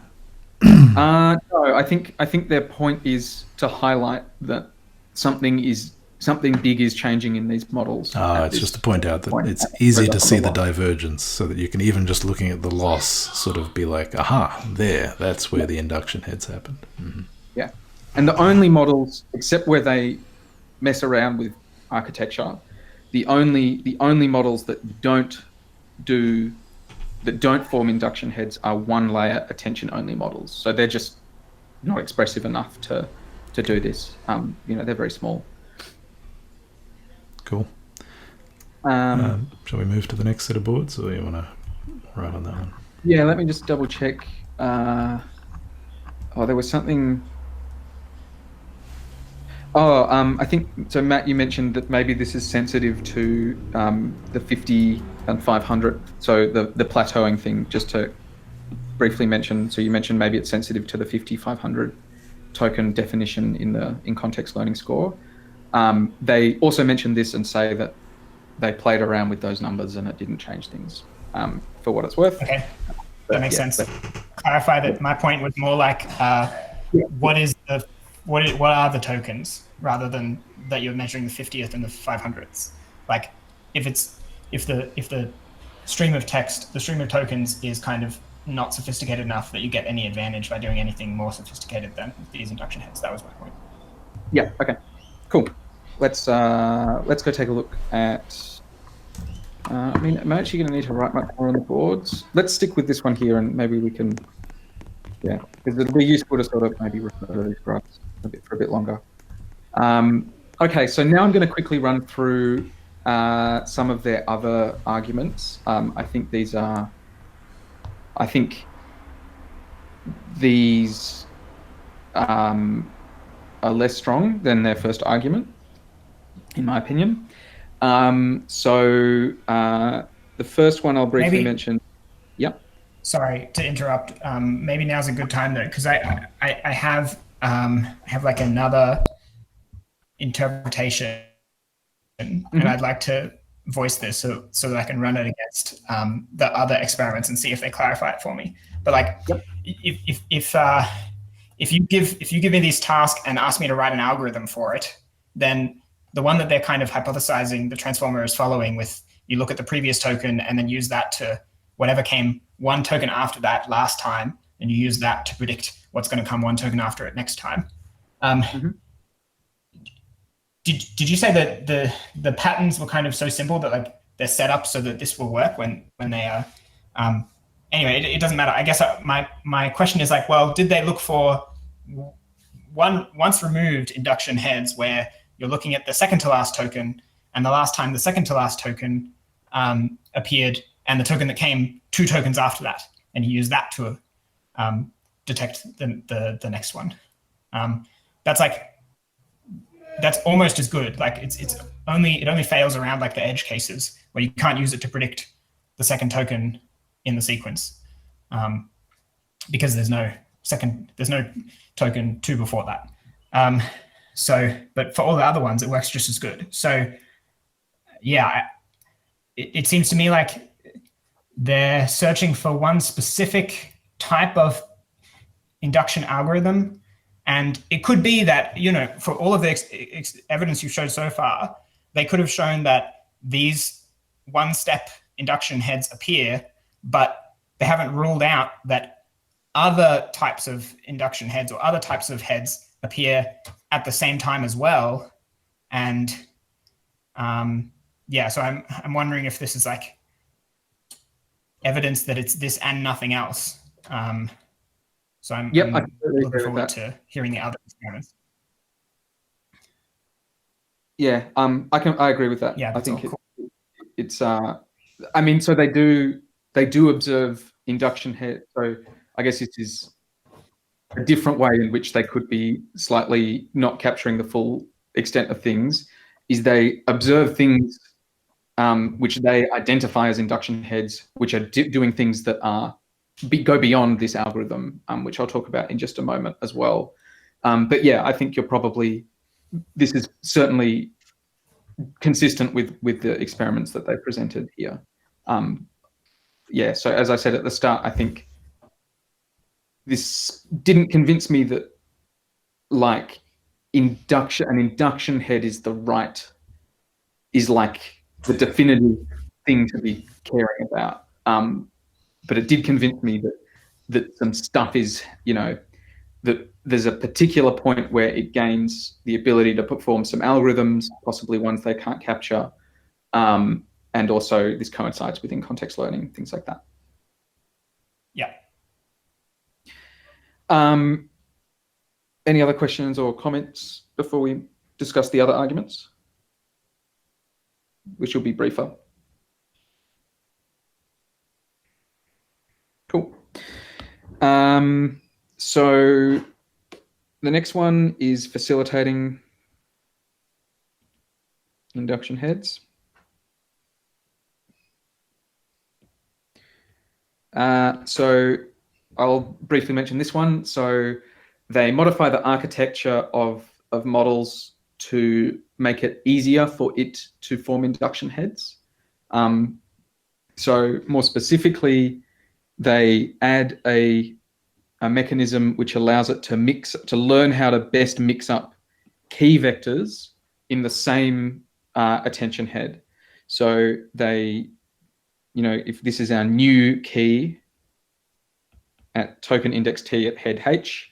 No, I think their point is to highlight that something big is changing in these models. It's just to point out that it's easy to see the divergence, so that you can, even just looking at the loss, sort of be like, aha, that's where the induction heads happened. Mm-hmm. Yeah. And the only models, except where they mess around with architecture, the only models that don't form induction heads are one layer attention only models. So they're just not expressive enough to do this. They're very small. Cool. Shall we move to the next set of boards, or you want to write on that one? Yeah, let me just double check. There was something. I think so. Matt, you mentioned that maybe this is sensitive to the 50 and 500. So the plateauing thing. Just to briefly mention. So you mentioned maybe it's sensitive to the 50, 500 token definition in context learning score. They also mentioned this and say that they played around with those numbers and it didn't change things, for what it's worth. Okay, that makes sense. Clarify that my point was more like, what are the tokens, rather than that you're measuring the 50th and the 500ths. Like, if the stream of text, the stream of tokens is kind of not sophisticated enough that you get any advantage by doing anything more sophisticated than these induction heads. That was my point. Yeah. Okay. Cool. Let's go take a look at. I'm actually going to need to write much more on the boards. Let's stick with this one here, and maybe we can. Yeah, because it'll be useful to sort of maybe refer to these graphs for a bit longer. Okay, so now I'm going to quickly run through some of their other arguments. I think these are less strong than their first argument, in my opinion. The first one I'll briefly mention. Yep. Sorry to interrupt. Maybe now's a good time though, because I have like another interpretation, and I'd like to voice this so that I can run it against the other experiments and see if they clarify it for me. But like, if you give me these tasks and ask me to write an algorithm for it, then the one that they're kind of hypothesizing the transformer is following, with you look at the previous token and then use that to whatever came one token after that last time, and you use that to predict what's going to come one token after it next time. Did you say that the patterns were kind of so simple that like they're set up so that this will work when they are? Anyway, it doesn't matter. I guess my question is like, well, did they look for once removed induction heads where you're looking at the second to last token, and the last time the second to last token appeared, and the token that came 2 tokens after that, and you use that to detect the next one? That's almost as good. Like it only fails around like the edge cases where you can't use it to predict the second token in the sequence, because there's no token 2 before that. But for all the other ones, it works just as good. So yeah, it seems to me like they're searching for one specific type of induction algorithm. And it could be that, for all of the evidence you've showed so far, they could have shown that these one-step induction heads appear, but they haven't ruled out that other types of induction heads or other types of heads appear at the same time as well. And so I'm wondering if this is like evidence that it's this and nothing else. So I'm looking forward to hearing the other experiments. Yeah, I agree with that. Yeah, I think cool. It's so they do observe induction head. So I guess it is a different way in which they could be slightly not capturing the full extent of things, is they observe things which they identify as induction heads, which are doing things that go beyond this algorithm, which I'll talk about in just a moment as well. But yeah, I think this is certainly consistent with the experiments that they presented here. So as I said at the start, I think this didn't convince me that like an induction head is like the definitive thing to be caring about. But it did convince me that some stuff is, that there's a particular point where it gains the ability to perform some algorithms, possibly ones they can't capture. And also this coincides with in-context learning, things like that. Yeah. Any other questions or comments before we discuss the other arguments, which will be briefer? Cool. So the next one is facilitating induction heads. So I'll briefly mention this one. So they modify the architecture of models to make it easier for it to form induction heads. So more specifically, they add a mechanism which allows it to learn how to best mix up key vectors in the same attention head. So they, if this is our new key at token index T at head H,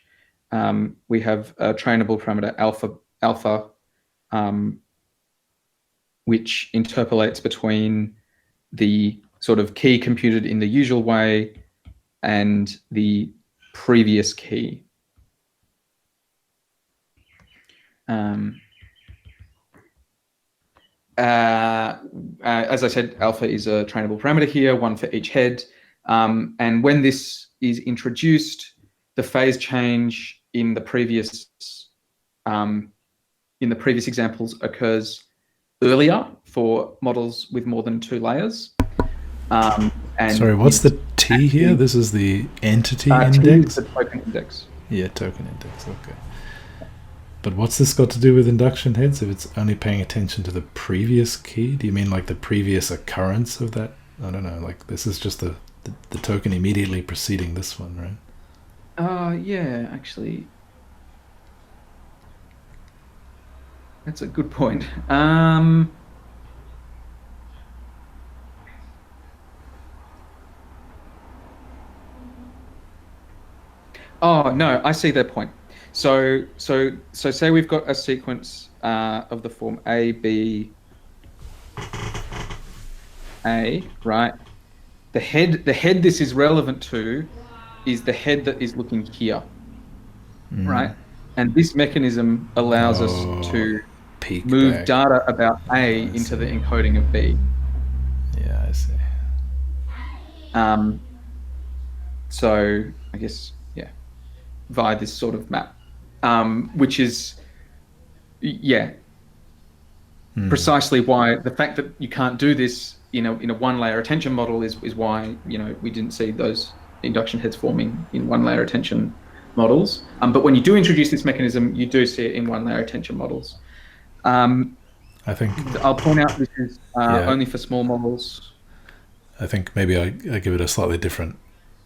we have a trainable parameter alpha, which interpolates between the sort of key computed in the usual way and the previous key. as I said, alpha is a trainable parameter here, one for each head. And when this is introduced, the phase change in the previous examples occurs earlier for models with more than 2 layers. And sorry, what's the T here? This is the entity T index? is the token index. Yeah, token index, okay. But what's this got to do with induction heads if it's only paying attention to the previous key? Do you mean like the previous occurrence of that? I don't know, like this is just the token immediately preceding this one, right? Yeah, actually. That's a good point. Oh, no, I see their point. So say we've got a sequence of the form A, B, A, right? The head this is relevant to is the head that is looking here, right? And this mechanism allows us to move back. data about A into the encoding of B. Yeah, I see. So I guess, yeah, via this sort of map, which is, precisely why the fact that you can't do this in a one-layer attention model is why, we didn't see those induction heads forming in one-layer attention models. But when you do introduce this mechanism, you do see it in one-layer attention models. I think I'll point out this is only for small models. I think maybe I give it a slightly different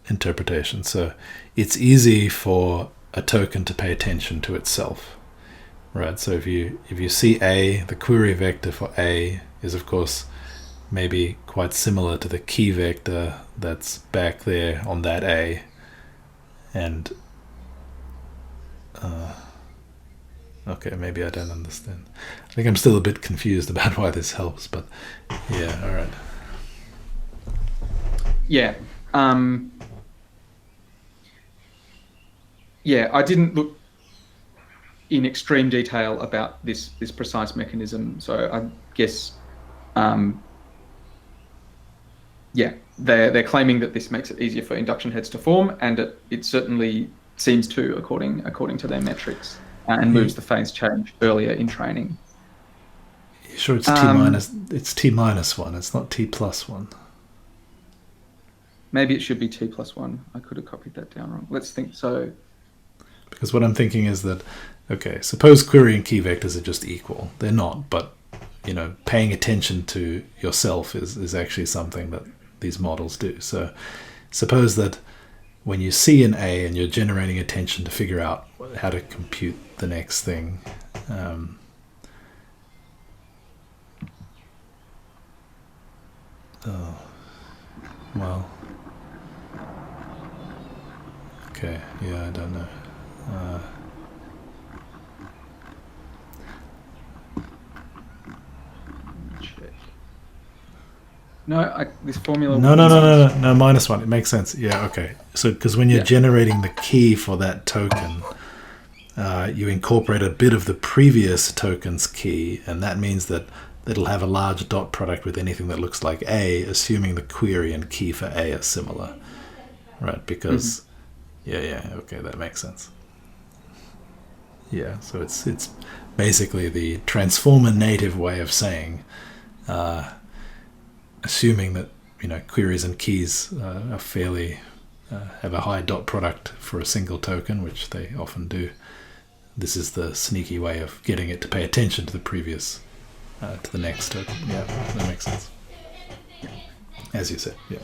interpretation. So it's easy for a token to pay attention to itself, right? So if you see A, the query vector for A is of course maybe quite similar to the key vector that's back there on that A, and okay, maybe I don't understand. I think I'm still a bit confused about why this helps, but yeah, all right. Yeah. I didn't look in extreme detail about this precise mechanism, so I guess, they're claiming that this makes it easier for induction heads to form, and it certainly seems to, according to their metrics, and moves the phase change earlier in training. Sure, it's T minus 1. It's not T plus 1. Maybe it should be T plus 1. I could have copied that down wrong. Let's think so. Because what I'm thinking is that, okay, suppose query and key vectors are just equal. They're not, but paying attention to yourself is actually something that these models do. So suppose that when you see an A and you're generating attention to figure out how to compute the next thing, okay, yeah, I don't know. Check. No, this formula. No, -1. It makes sense. Yeah, okay. So because when you're generating the key for that token, you incorporate a bit of the previous token's key, and that means that it'll have a large dot product with anything that looks like A, assuming the query and key for A are similar, right? Because okay, that makes sense. Yeah, so it's basically the transformer native way of saying, assuming that queries and keys are fairly have a high dot product for a single token, which they often do. This is the sneaky way of getting it to pay attention to the previous, to the next token. Yeah, that makes sense. As you said, yeah.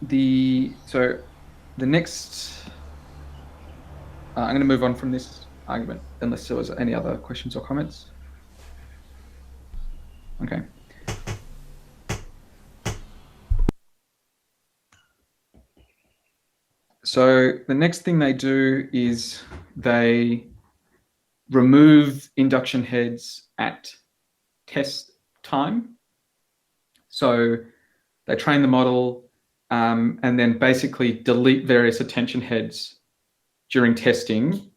The next, I'm going to move on from this argument unless there was any other questions or comments. Okay. So the next thing they do is they remove induction heads at test time. So they train the model and then basically delete various attention heads during testing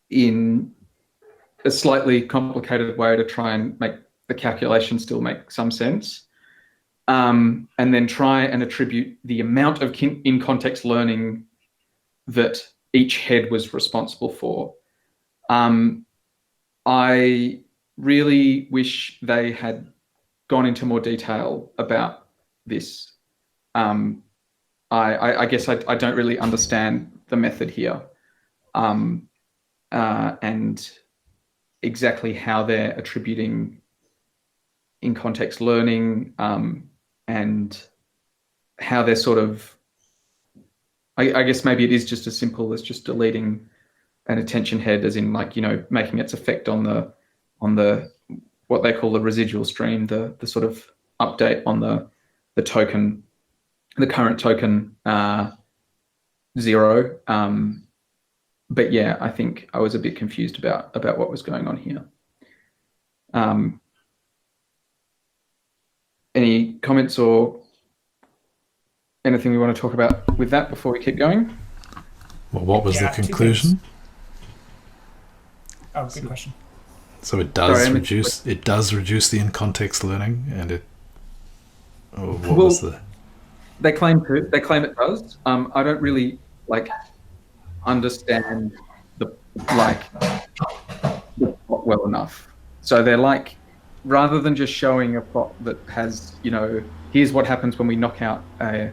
in a slightly complicated way to try and make the calculation still make some sense. And then try and attribute the amount of in-context learning that each head was responsible for. I really wish they had gone into more detail about this. I guess I don't really understand the method here, and exactly how they're attributing in-context learning, and how they're sort of, I guess maybe it is just as simple as just deleting an attention head, as in, like, making its effect on the what they call the residual stream, the sort of update on the token, the current token 0. But yeah, I think I was a bit confused about what was going on here. Any comments or anything we want to talk about with that before we keep going? Well, what was the conclusion? Oh, good question. So it does reduce the in-context learning, and it. Oh, what was the? They claim it does. I don't really understand the plot well enough. So they're like, rather than just showing a plot that has, here's what happens when we knock out a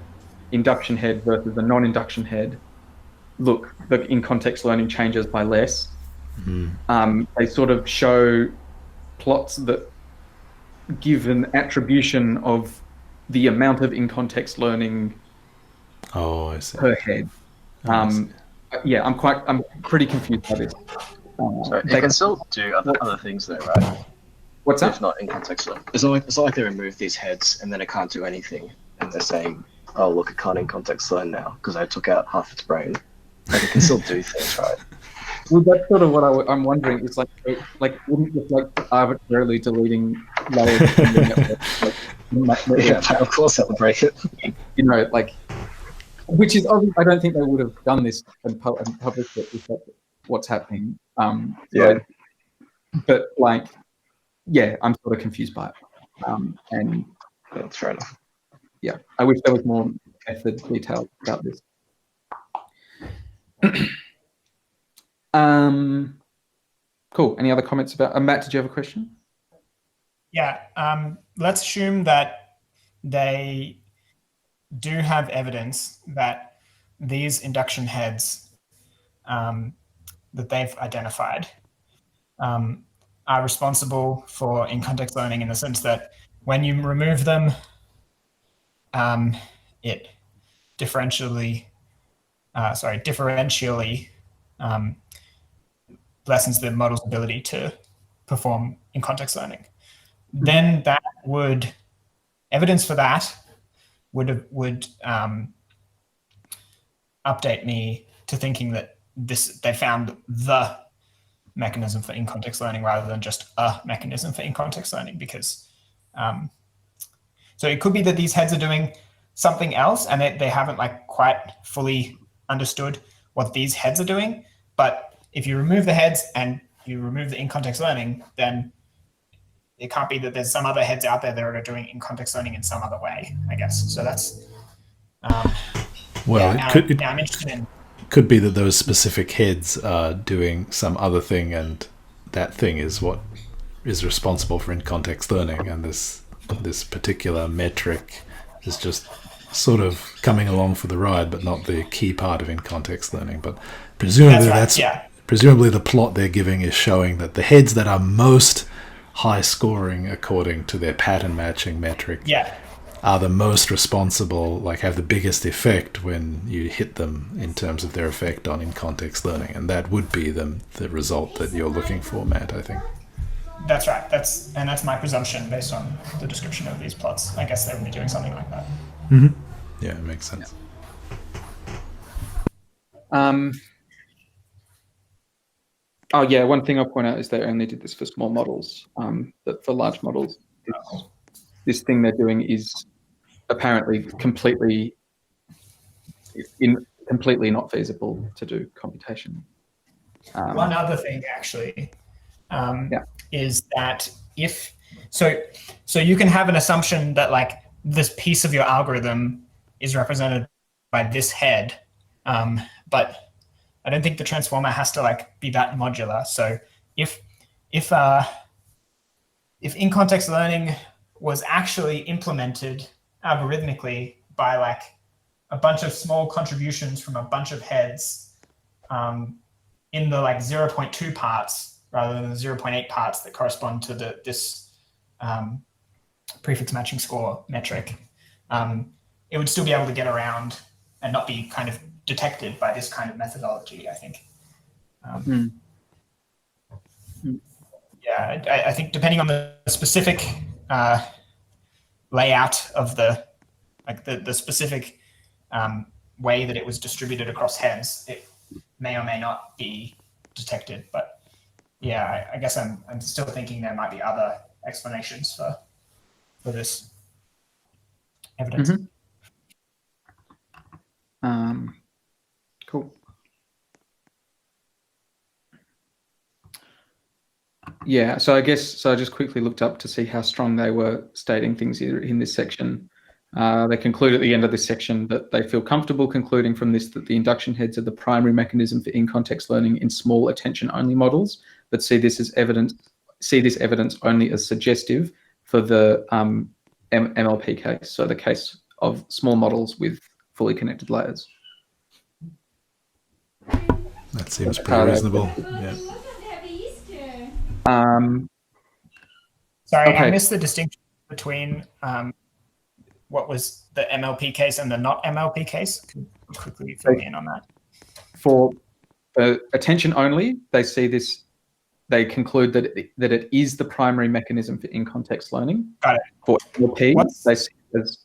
induction head versus a non-induction head. Look, the in-context learning changes by less. Mm-hmm. They sort of show plots that give an attribution of the amount of in-context learning I see. per head. Yeah, I'm pretty confused by this. So they can still do other things though, right? What's that? If not in context learning. It's not like they remove these heads and then it can't do anything, and they're saying, "Oh, look, it can't in context learn now because I took out half its brain." Like, it can still do things, right? Well, that's sort of what I'm wondering. It's like wouldn't just arbitrarily deleting layers from the network, Yeah, of course that would break it. Which is obvious. I don't think they would have done this and published it if that's what's happening. Yeah. But yeah, I'm sort of confused by it. And that's fair enough. Yeah, I wish there was more method detail about this. Cool. Any other comments about Matt? Did you have a question? Yeah. Let's assume that they do have evidence that these induction heads that they've identified are responsible for in-context learning, in the sense that when you remove them, it differentially lessens the model's ability to perform in-context learning. Mm-hmm. Then that would, evidence for that would update me to thinking that they found the mechanism for in-context learning rather than just a mechanism for in-context learning, because so it could be that these heads are doing something else and they haven't quite fully understood what these heads are doing. But if you remove the heads and you remove the in-context learning, then it can't be that there's some other heads out there that are doing in-context learning in some other way, I guess. So that's I'm interested in. Could be that those specific heads are doing some other thing, and that thing is what is responsible for in-context learning, and this particular metric is just sort of coming along for the ride, but not the key part of in-context learning. But presumably presumably the plot they're giving is showing that the heads that are most high scoring according to their pattern matching metric are the most responsible, have the biggest effect when you hit them in terms of their effect on in-context learning. And that would be the result that you're looking for, Matt, I think. That's right. That's my presumption based on the description of these plots. I guess they would be doing something like that. Mm-hmm. Yeah, it makes sense. Oh yeah, one thing I'll point out is they only did this for small models. That for large models, this thing they're doing is apparently completely not feasible to do computation. One other thing, actually, is that so you can have an assumption that like this piece of your algorithm is represented by this head, but I don't think the transformer has to like be that modular. So if in-context learning was actually implemented algorithmically by like a bunch of small contributions from a bunch of heads in the like 0.2 parts rather than the 0.8 parts that correspond to this prefix matching score metric, it would still be able to get around and not be kind of detected by this kind of methodology, I think. Yeah, I think depending on the specific layout of the specific way that it was distributed across heads, it may or may not be detected. But yeah, I guess I'm still thinking there might be other explanations for this evidence. Cool. Yeah, so I just quickly looked up to see how strong they were stating things in this section. They conclude at the end of this section that they feel comfortable concluding from this that the induction heads are the primary mechanism for in-context learning in small attention-only models, but see this evidence only as suggestive for the MLP case, so the case of small models with fully connected layers. That seems pretty reasonable. Yeah. Sorry, okay. I missed the distinction between what was the MLP case and the not MLP case. Could you quickly fill me in on that? For attention only, they see this. They conclude that it is the primary mechanism for in-context learning. Got it. For MLP, they see it as.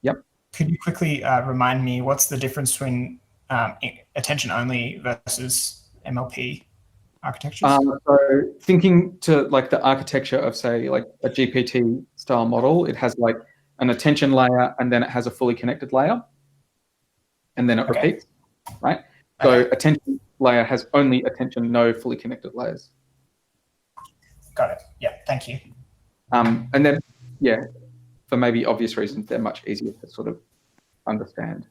Yep. Could you quickly remind me what's the difference between attention only versus MLP architectures? So thinking to like the architecture of say like a GPT style model, it has like an attention layer and then it has a fully connected layer and then it repeats, right? So attention layer has only attention, no fully connected layers. Got it. Yeah, thank you. And then, yeah, for maybe obvious reasons, they're much easier to sort of understand.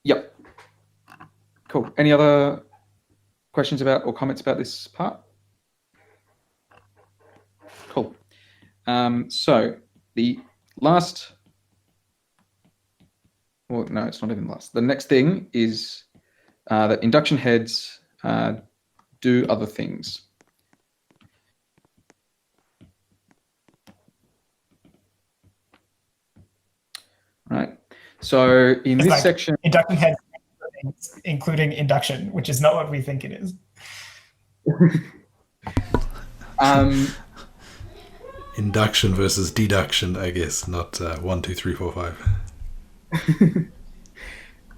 Yep. Cool. Any other questions about or comments about this part? Cool. So the last, well, no, it's not even last. The next thing is that induction heads do other things. Right. So in this section, induction heads, including induction, which is not what we think it is. Induction versus deduction, I guess, not 1, 2, 3, 4,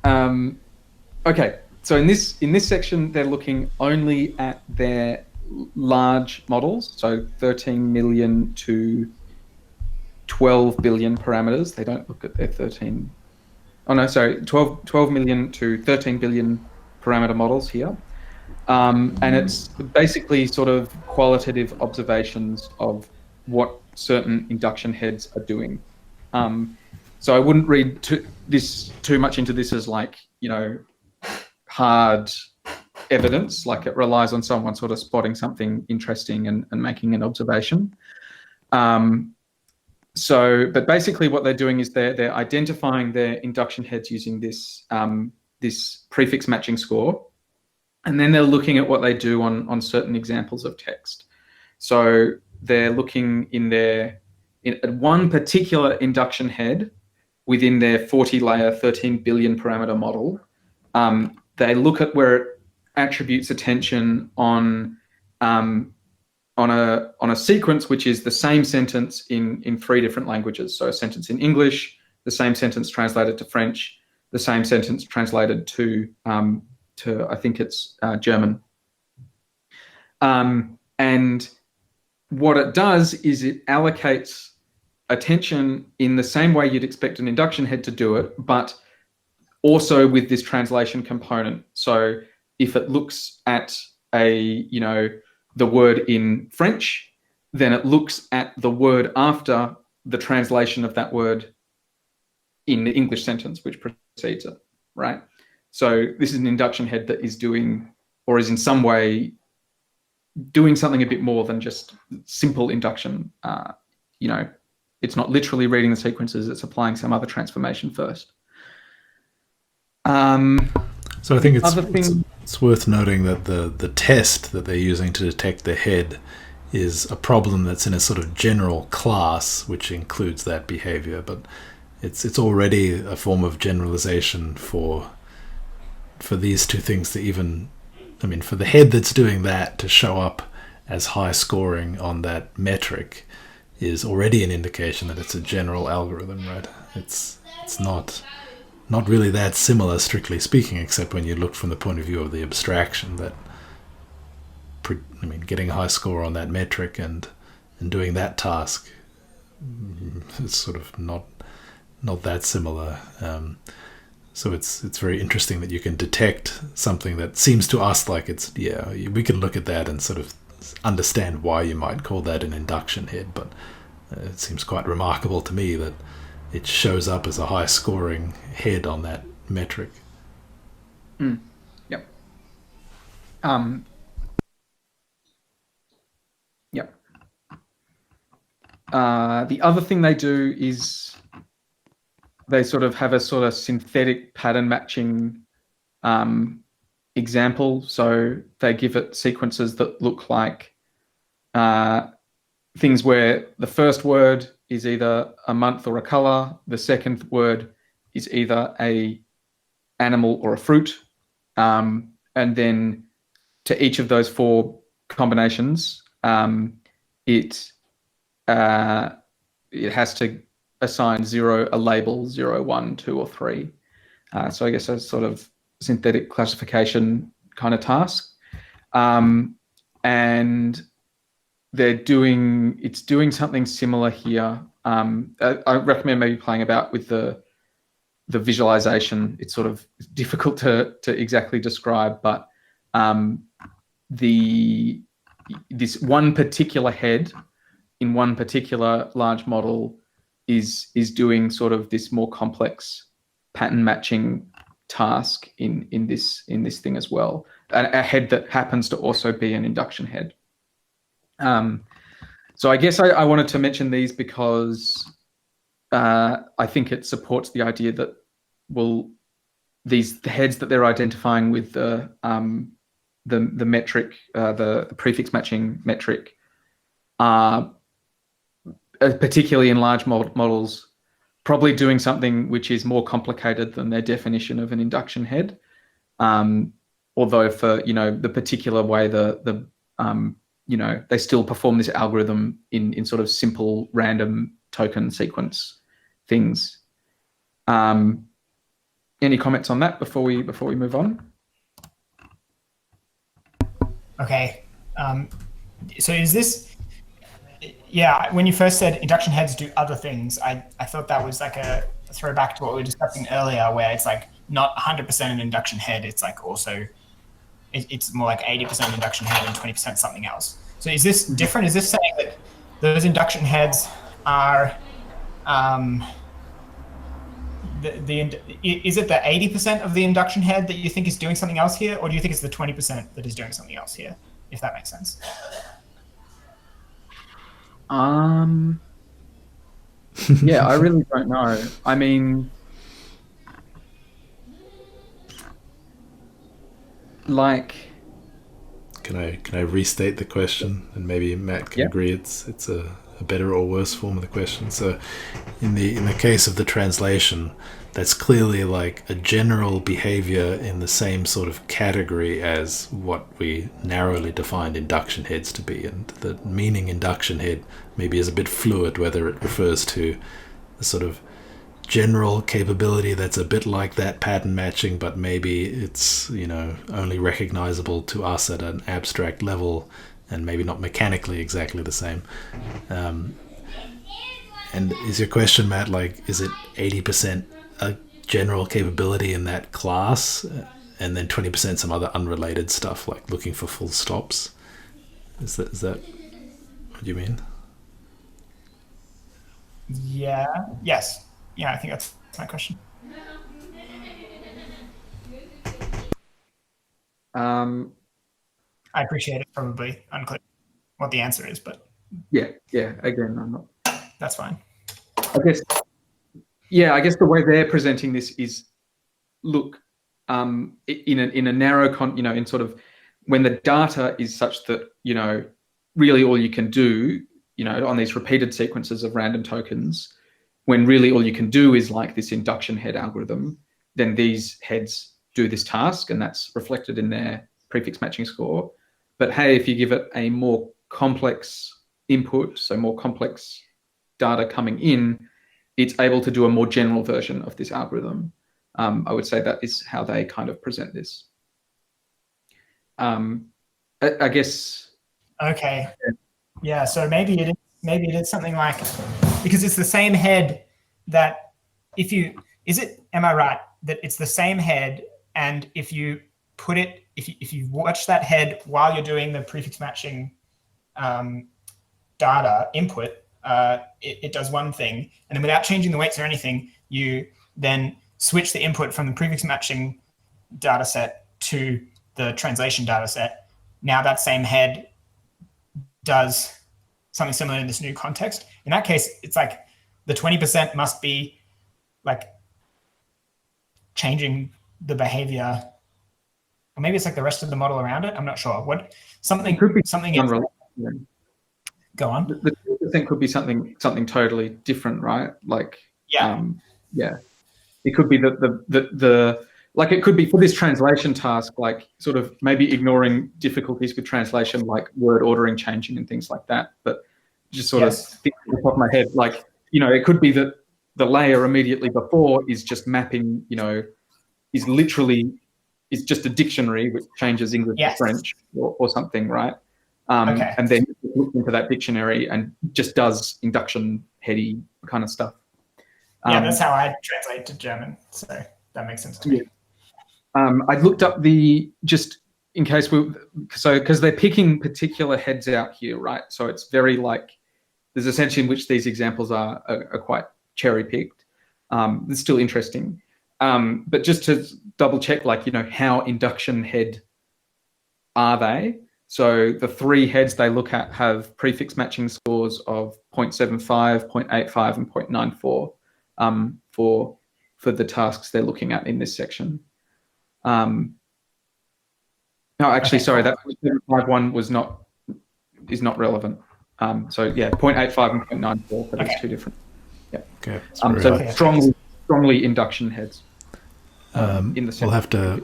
5. Okay, so in this section, they're looking only at their large models, so 13 million to 12 billion parameters. They don't look at their 12 million to 13 billion parameter models here. And it's basically sort of qualitative observations of what certain induction heads are doing. So I wouldn't read too much into this as like, you know, hard evidence, like it relies on someone sort of spotting something interesting and making an observation. But basically what they're doing is they're identifying their induction heads using this this prefix matching score, and then they're looking at what they do on certain examples of text. So they're looking at one particular induction head within their 40-layer, 13 billion parameter model. They look at where it attributes attention on a sequence which is the same sentence in 3 different languages. So a sentence in English, the same sentence translated to French, the same sentence translated to I think it's German. And what it does is it allocates attention in the same way you'd expect an induction head to do it, but also with this translation component. So if it looks at the word in French, then it looks at the word after the translation of that word in the English sentence which precedes it, right? So this is an induction head that is doing, or is in some way doing something a bit more than just simple induction. It's not literally reading the sequences, it's applying some other transformation first. So I think it's worth noting that the test that they're using to detect the head is a problem that's in a sort of general class, which includes that behavior, but it's already a form of generalization for these two things to even, for the head that's doing that to show up as high scoring on that metric is already an indication that it's a general algorithm, right? It's not really that similar, strictly speaking, except when you look from the point of view of the abstraction that, getting a high score on that metric and doing that task is sort of not that similar. So it's very interesting that you can detect something that seems to us like we can look at that and sort of understand why you might call that an induction head, but it seems quite remarkable to me that it shows up as a high scoring head on that metric. Yep. Yep. The other thing they do is they sort of have a sort of synthetic pattern matching example. So they give it sequences that look like things where the first word is either a month or a color, the second word is either a animal or a fruit, and then to each of those four combinations, it has to assign a label 0, 1, 2, or 3. So I guess a sort of synthetic classification kind of task, and it's doing something similar here. I recommend maybe playing about with the visualization. It's sort of difficult to exactly describe, but this one particular head in one particular large model is doing sort of this more complex pattern matching task in this thing as well. A head that happens to also be an induction head. So I guess I wanted to mention these because I think it supports the idea that, well, the heads that they're identifying with the metric, the prefix matching metric, are particularly in large models, probably doing something which is more complicated than their definition of an induction head. Although for the particular way they still perform this algorithm in sort of simple random token sequence things. Any comments on that before we move on? Okay. So is this? Yeah. When you first said induction heads do other things, I thought that was like a throwback to what we were discussing earlier, where it's like not 100% an induction head. It's like also it's more like 80% induction head and 20% something else. So is this different? Is this saying that those induction heads are is it the 80% of the induction head that you think is doing something else here, or do you think it's the 20% that is doing something else here, if that makes sense? Yeah, I really don't know. I mean, like, can I restate the question, and maybe Matt can agree it's a better or worse form of the question. So in the case of the translation, that's clearly like a general behavior in the same sort of category as what we narrowly defined induction heads to be, and the meaning induction head maybe is a bit fluid, whether it refers to the sort of general capability that's a bit like that pattern matching, but maybe it's only recognizable to us at an abstract level and maybe not mechanically exactly the same. And is your question, Matt, like, is it 80% general capability in that class, and then 20% some other unrelated stuff like looking for full stops. Is that what you mean? Yeah. Yes. Yeah, I think that's my question. I appreciate it. Probably unclear what the answer is, but yeah. Again, I'm not. that's fine. I guess the way they're presenting this is, look, in a narrow in sort of when the data is such that really all you can do on these repeated sequences of random tokens, when really all you can do is like this induction head algorithm, then these heads do this task, and that's reflected in their prefix matching score. But hey, if you give it a more complex input, so more complex data coming in, it's able to do a more general version of this algorithm. I would say that is how they kind of present this. I guess. Okay. Yeah. So maybe it is something like, because it's the same head that am I right that it's the same head, and if you put it, if you watch that head while you're doing the prefix matching data input, it does one thing, and then without changing the weights or anything, you then switch the input from the prefix matching data set to the translation data set. Now that same head does something similar in this new context. In that case, it's like the 20% must be like changing the behavior, or maybe it's like the rest of the model around it. I'm not sure. Something unrelated. Go on. The 2% could be something totally different, right? Like, it could be the like, it could be for this translation task, like sort of maybe ignoring difficulties with translation, like word ordering changing and things like that. But just sort of thinking off the top of my head, like, it could be that the layer immediately before is just mapping, is just a dictionary which changes English to French or something, right? And then look into that dictionary and just does induction heady kind of stuff. Yeah, that's how I translate to German, so that makes sense to me. I looked up just in case because they're picking particular heads out here, right? So it's very like, there's a sense in which these examples are quite cherry picked. It's still interesting. But just to double check, like, how induction head are they? So the three heads they look at have prefix matching scores of 0.75, 0.85, and 0.94 for the tasks they're looking at in this section. No, actually, sorry, that 0.751 is not relevant. So yeah, 0.85 and 0.94, but it's two different. Yeah. Okay. So strongly induction heads. In the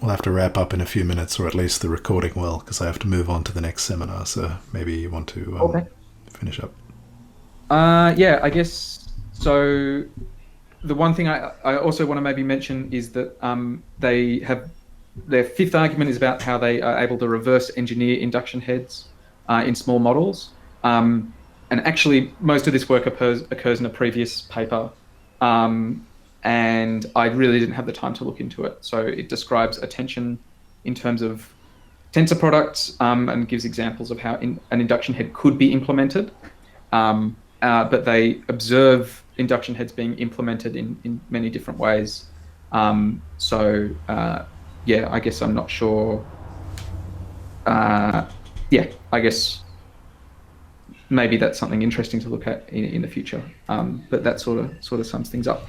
we'll have to wrap up in a few minutes, or at least the recording will, because I have to move on to the next seminar. So maybe you want to finish up. Yeah, I guess so. The one thing I also want to maybe mention is that they have their fifth argument is about how they are able to reverse engineer induction heads in small models. And actually, most of this work occurs in a previous paper. And I really didn't have the time to look into it. So it describes attention in terms of tensor products and gives examples of how an induction head could be implemented. But they observe induction heads being implemented in many different ways. Yeah, I guess I'm not sure. Yeah, I guess maybe that's something interesting to look at in the future. But that sort of sums things up.